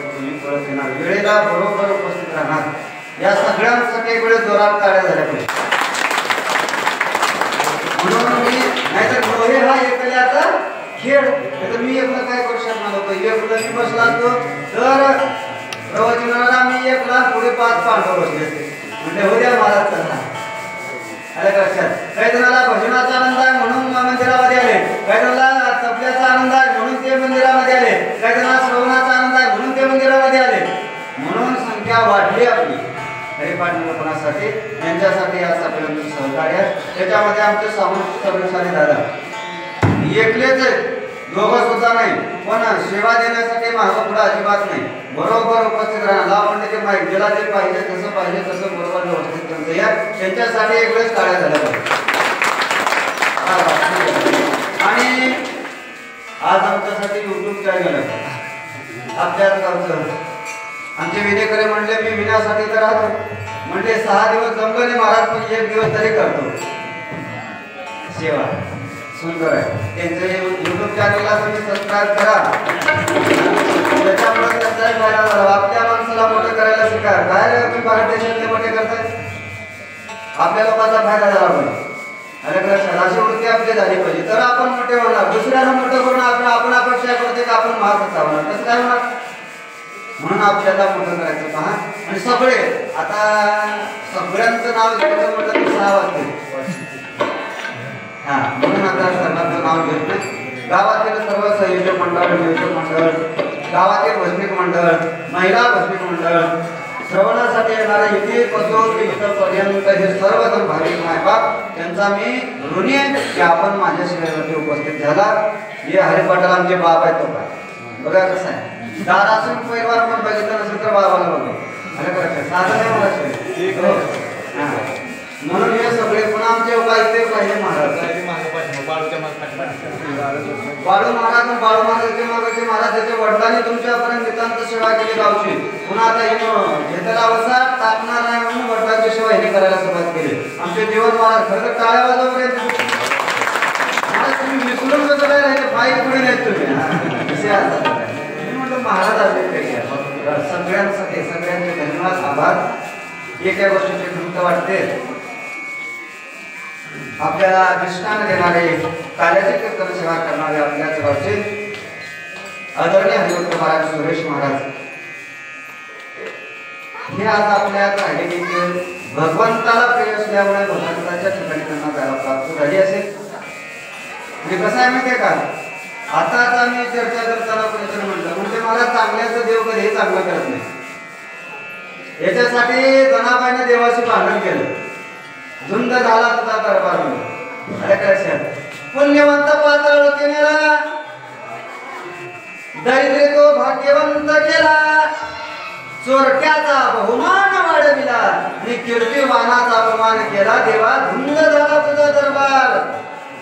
तुम्ही पळत येणार, वेळेला बरोबर उपस्थित राहणार. या सगळ्यांसाठी एक वेळ जोरात टाळ्या झाल्या पाहिजे. म्हणून मी नाहीतर डोळे हा एकल्याचा खेळ, तर मी एकला काय करू शकणार होतो. एकला मी बसला असतो तर प्रवचनाला मी एकला पुढे 5 पांडव बसले असते, म्हणजे हो द्या महाराज चला. आलं का लक्षात. काही जणाला भजनाचा आनंद आहे म्हणून मंदिरामध्ये आले, काही जणाला तबल्याचा आनंद आहे म्हणून ते मंदिरामध्ये आले, काही जणाला श्रवणाचा आनंद आहे म्हणून ते मंदिरामध्ये आले. म्हणून संख्या वाढली आपली हरिपाठ निरूपणासाठी. यांच्यासाठी आज आपल्याला सहकार्य, त्याच्यामध्ये आमचे सामूहिक सर्वसारी दादा एकलेच आहेत, दोघं सुद्धा नाही, पण सेवा देण्यासाठी मागं पुढे अजिबात नाही, बरोबर उपस्थित राहणार. लाव म्हणजे ते माहीत ज्याला जे पाहिजे तसं बरोबर व्यवस्थित त्यांचं या, त्यांच्यासाठी एक वेळेस टाळ्या झाल्या पाहिजे. आणि आज आमच्यासाठी युट्यूब चॅनल आहे आपल्याच गावचं. आमचे विनेकरे म्हणले मी विण्यासाठी तर राहतो, म्हणले 6 दिवस जमलं नाही महाराज, पण 1 दिवस तरी करतो सेवा. सुंदर आहे त्यांचे युट्यूब चॅनलला तुम्ही सबस्क्राईब करा, त्याच्यामुळे त्याचाही फायदा झाला. आपल्या माणसाला मोठं करायला शिका. काय रे तुम्ही बाहेर देशातले मोठे करताय, आपल्या लोकांचा फायदा झाला पाहिजे. अशी वृत्ती आपली झाली पाहिजे, तर आपण मोठे होणार. दुसऱ्याला मोठं करून आपण अपेक्षा करते की आपण महाग होणार, कसं काय होणार. म्हणून आपल्याला मोठं करायचं पहा. आणि सगळे आता सगळ्यांचं नाव घ्यायचं म्हटलं तर 6 वाजते. हा म्हणून आता सर्वांचं नाव घेत नाही. गावातील सर्व संयोजक मंडळ, नियोजक मंडळ, गावातील भजनिक मंडळ, महिला भजनिक मंडळ, श्रवणासाठी येणारे इथेपासून ते इथपर्यंत हे सर्वजण भाविक मायबाप त्यांचा मी ऋणी आहे की आपण माझ्या शिबिरामध्ये उपस्थित झाला. हे हरिपाठाला आमचे बाप आहेत तो काय बघा कसं आहे. दारासून पैलवान पण बघितलं नसेल तर बाबाला बघा. आलं का लक्षात? साधं नाही मला शिवाय. हां. म्हणून हे सगळे पण आमचे उपायते पाहिले महाराज. बाळू महाराजांचे मागाचे महाराजांच्या वडिलांनी तुमच्यापर्यंत नितांत सेवा केली गावची. पुन्हा आता घेतला अवसा टाकणार नाही म्हणून वडिलांची सेवा हिने करायला सुरुवात केली. आमचे जीवन महाराज खरं तर टाळ्या वाजवपर्यंत तुम्ही विसरून कसं काय राहिले पायी पुढे नाहीत तुम्ही. कसे असतात मी म्हटलं महाराज आले सगळ्यांसाठी सगळ्यांचे धन्यवाद आभार. एका गोष्टीची खंत वाटते आपल्याला अधिष्ठान देणारे कार्याचे कीर्तन सेवा करणारे आपल्याच गावचे आदरणीय हरिभक्त महाराज सुरेश महाराज हे आज आपल्यात राहिलेले भगवंताला प्रिय असल्यामुळे भगवंताच्या ठिकाणी त्यांना जायला प्राप्त झाली असेल. म्हणजे कसं आहे माहितीये का, आताच आम्ही चर्चा करताना कोणीतरी म्हटलं म्हणजे मला चांगल्याचं देव कधी चांगलं करत नाही. याच्यासाठी जनाबाईने देवाशी भांडण केलं. झुंज झाला तुझा दरबार पुण्यवंत पातळ केला दैर्य तो भाग्यवंत केला. चोरट्याचा बहुमान वाढविला आणि कीर्तिवानाचा अपमान केला. देवा धुंद झाला तुझा दरबार.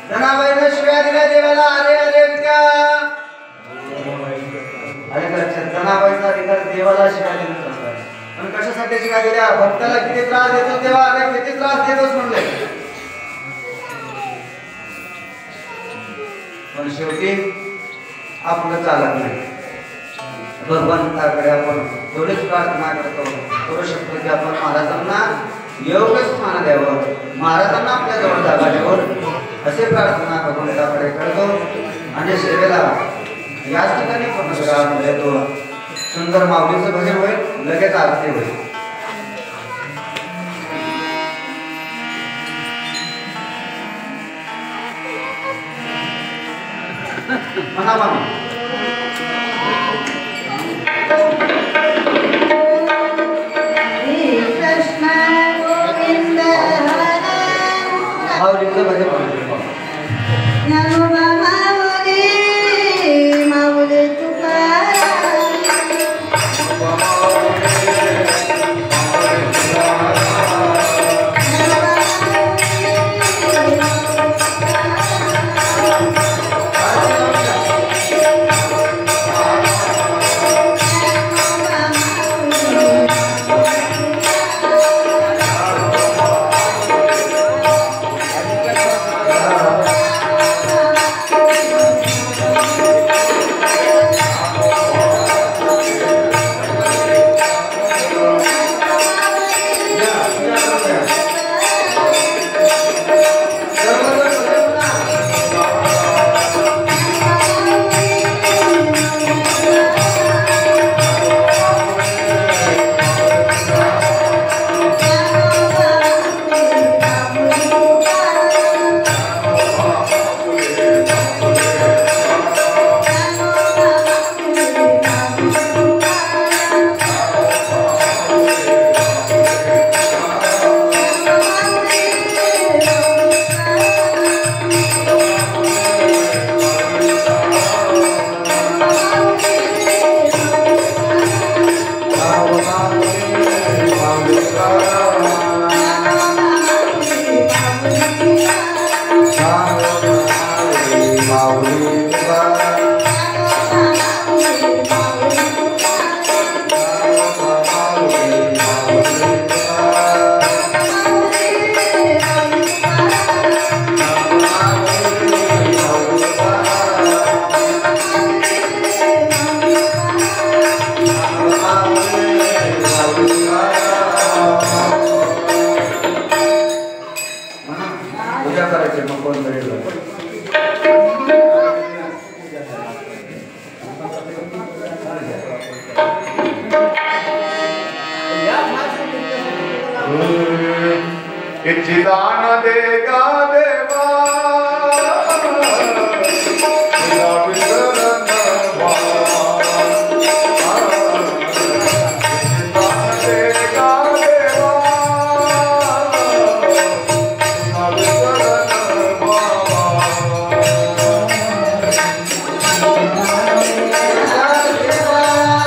जनाबाईने शिव्या दिल्या देवाला. अरे अरे विद्या अरे लक्षात जनाबाईचा अधिकार देवाला शिव्या देण्याचा. पण कशासाठी शिव्या दिल्या? भक्ताला किती त्रास देतो तेव्हा अरे किती त्रास देतोस म्हणले. पण शेवटी आपलं चालत नाही. भगवंताकडे आपण थोडीच प्रार्थना करतो. करू शकतो की आपण महाराजांना योग्य स्थान द्यावं, महाराजांना आपल्या जवळ जागा द्यावं असे प्रार्थना भगवंताकडे करतो. आणि सेवेला याच ठिकाणी पूर्ण विराम देतो. सुंदर माऊलीचं भजन होईल, लगेच आरती होईल. म्हणा म्हणा माऊलीचं भजन होईल. दान देगा देवा देवा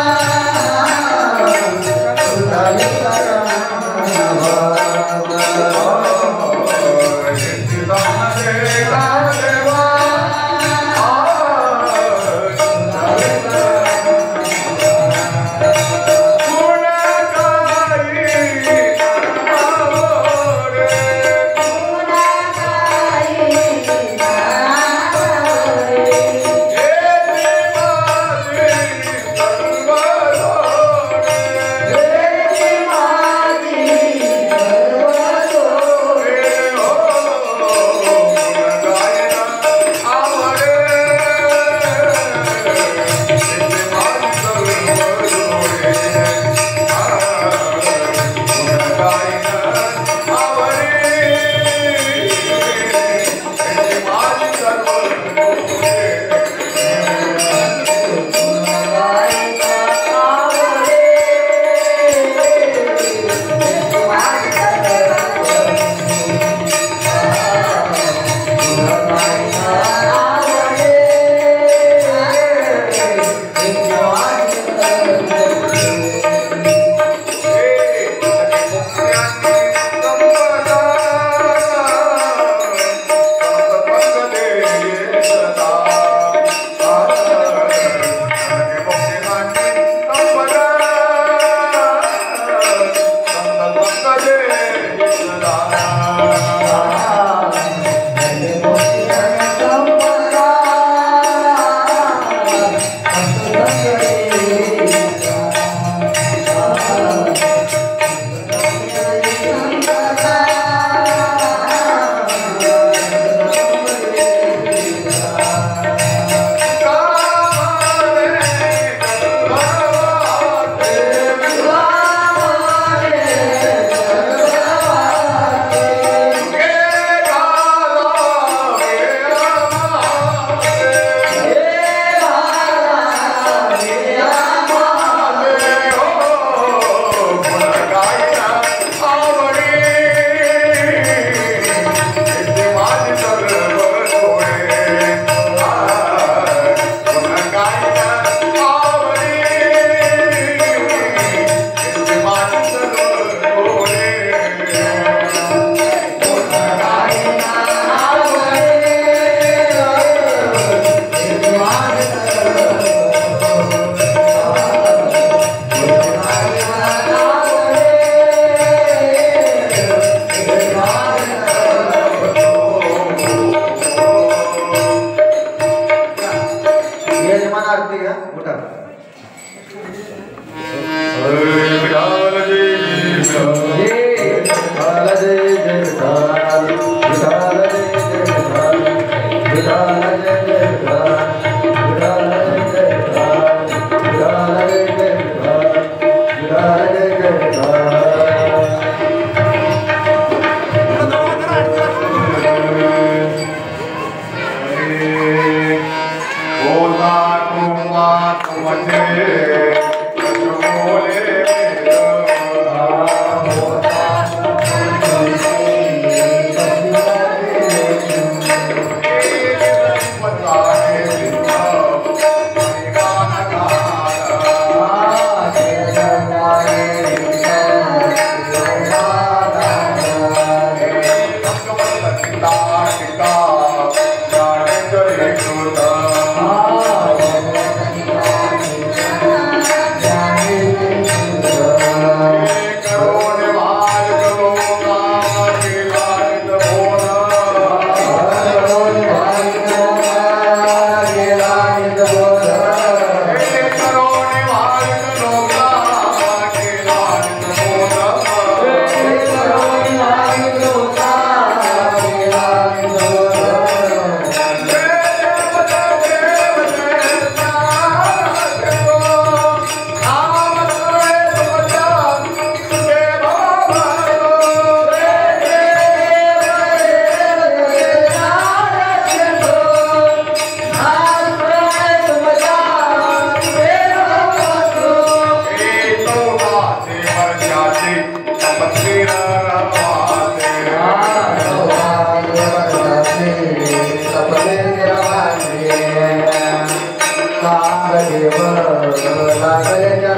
Jai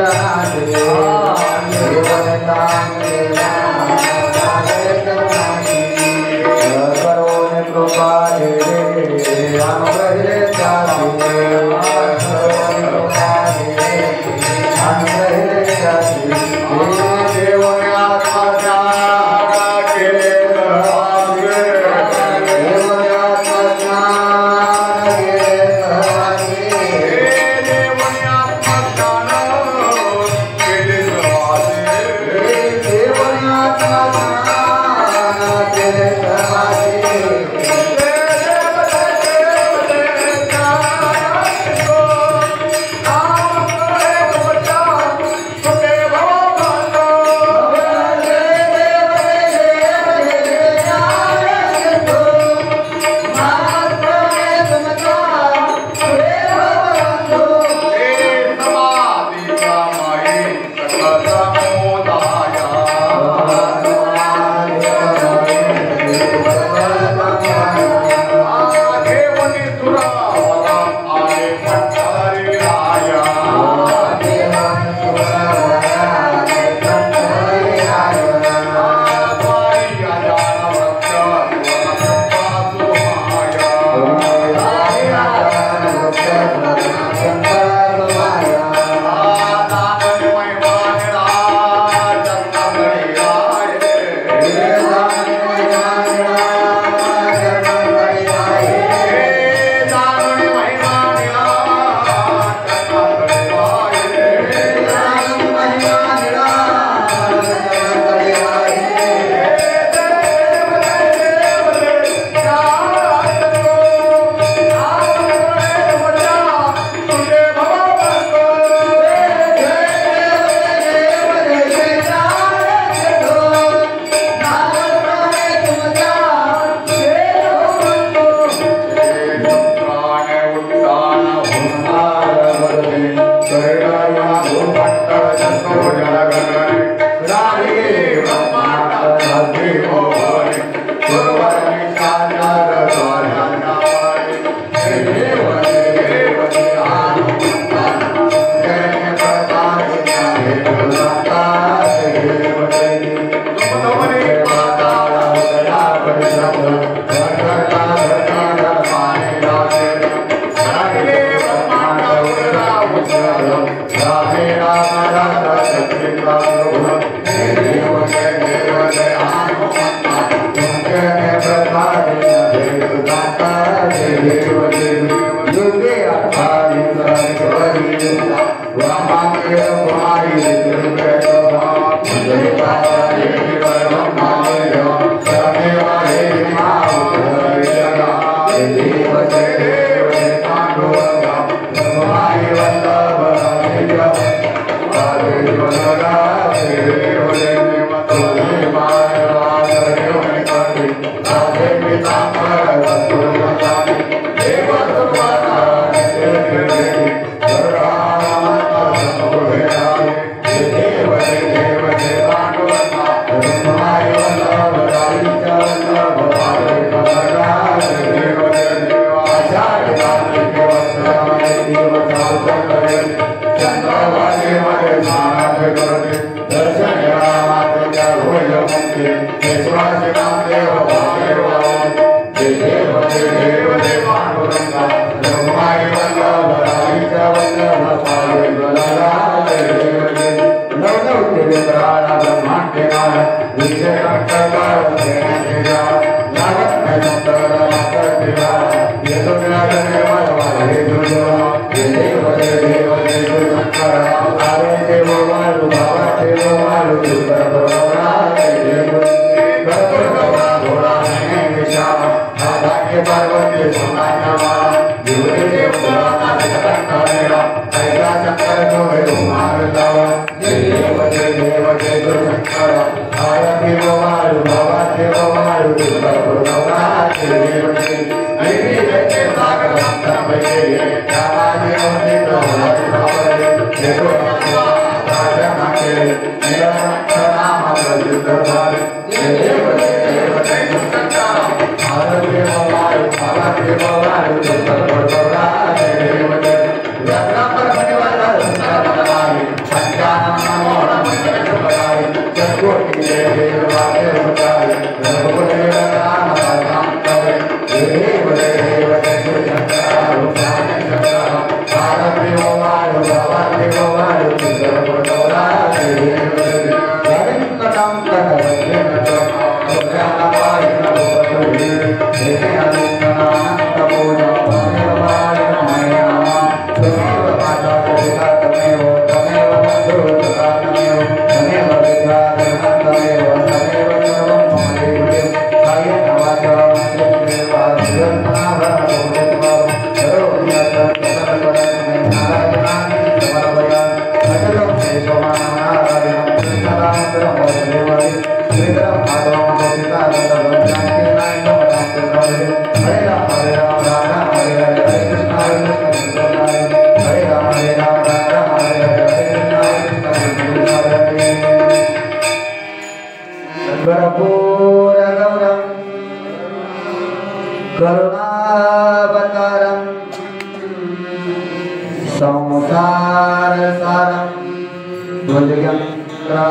ध्वजयंत्रार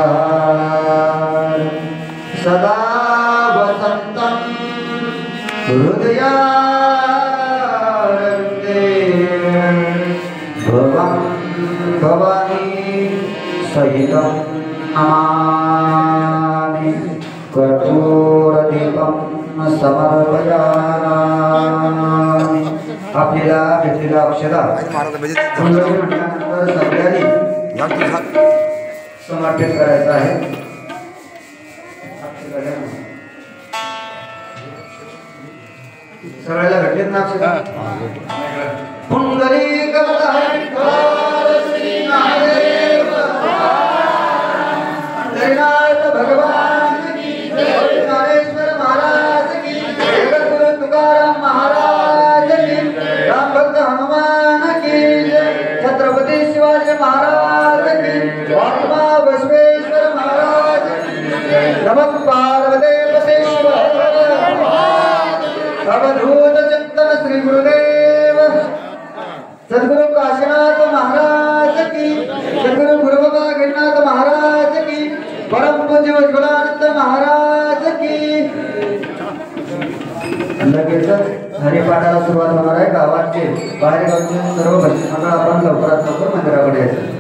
सदा वसन्तं हृदयारविन्दे भवं भवानी सहितं नमामि कर्पूरदीपं समर्पयामि। आपल्याला भेटलेला अक्षदा म्हटल्यानंतर सगळ्यांनी समर्पित करायचं आहे। सगळ्याला भेटलेत ना अक्षदा? पुंडलिक भगवान की जय, ज्ञानेश्वर महाराज की जय, गुरु तुकाराम महाराज की, राम भक्त हनुमान की जय, छत्रपती शिवाजी महाराज की, महात्मा बसवेश्वर महाराज की जय, नमः पार्वती पते अवधूत चिंतन श्री गुरुदेव सद्गुरु काशीनाथ महाराज की, सद्गुरु गुरुबाबा गिरनाथ महाराज की, परम पूज्य उज्ज्वलानंद महाराज की। लगेच हरिपाठाला सुरुवात होणार आहे। गावाचे बाहेर गावचे सर्व भक्त मंडळ आपण लवकरात लवकर मंदिराकडे यायचं।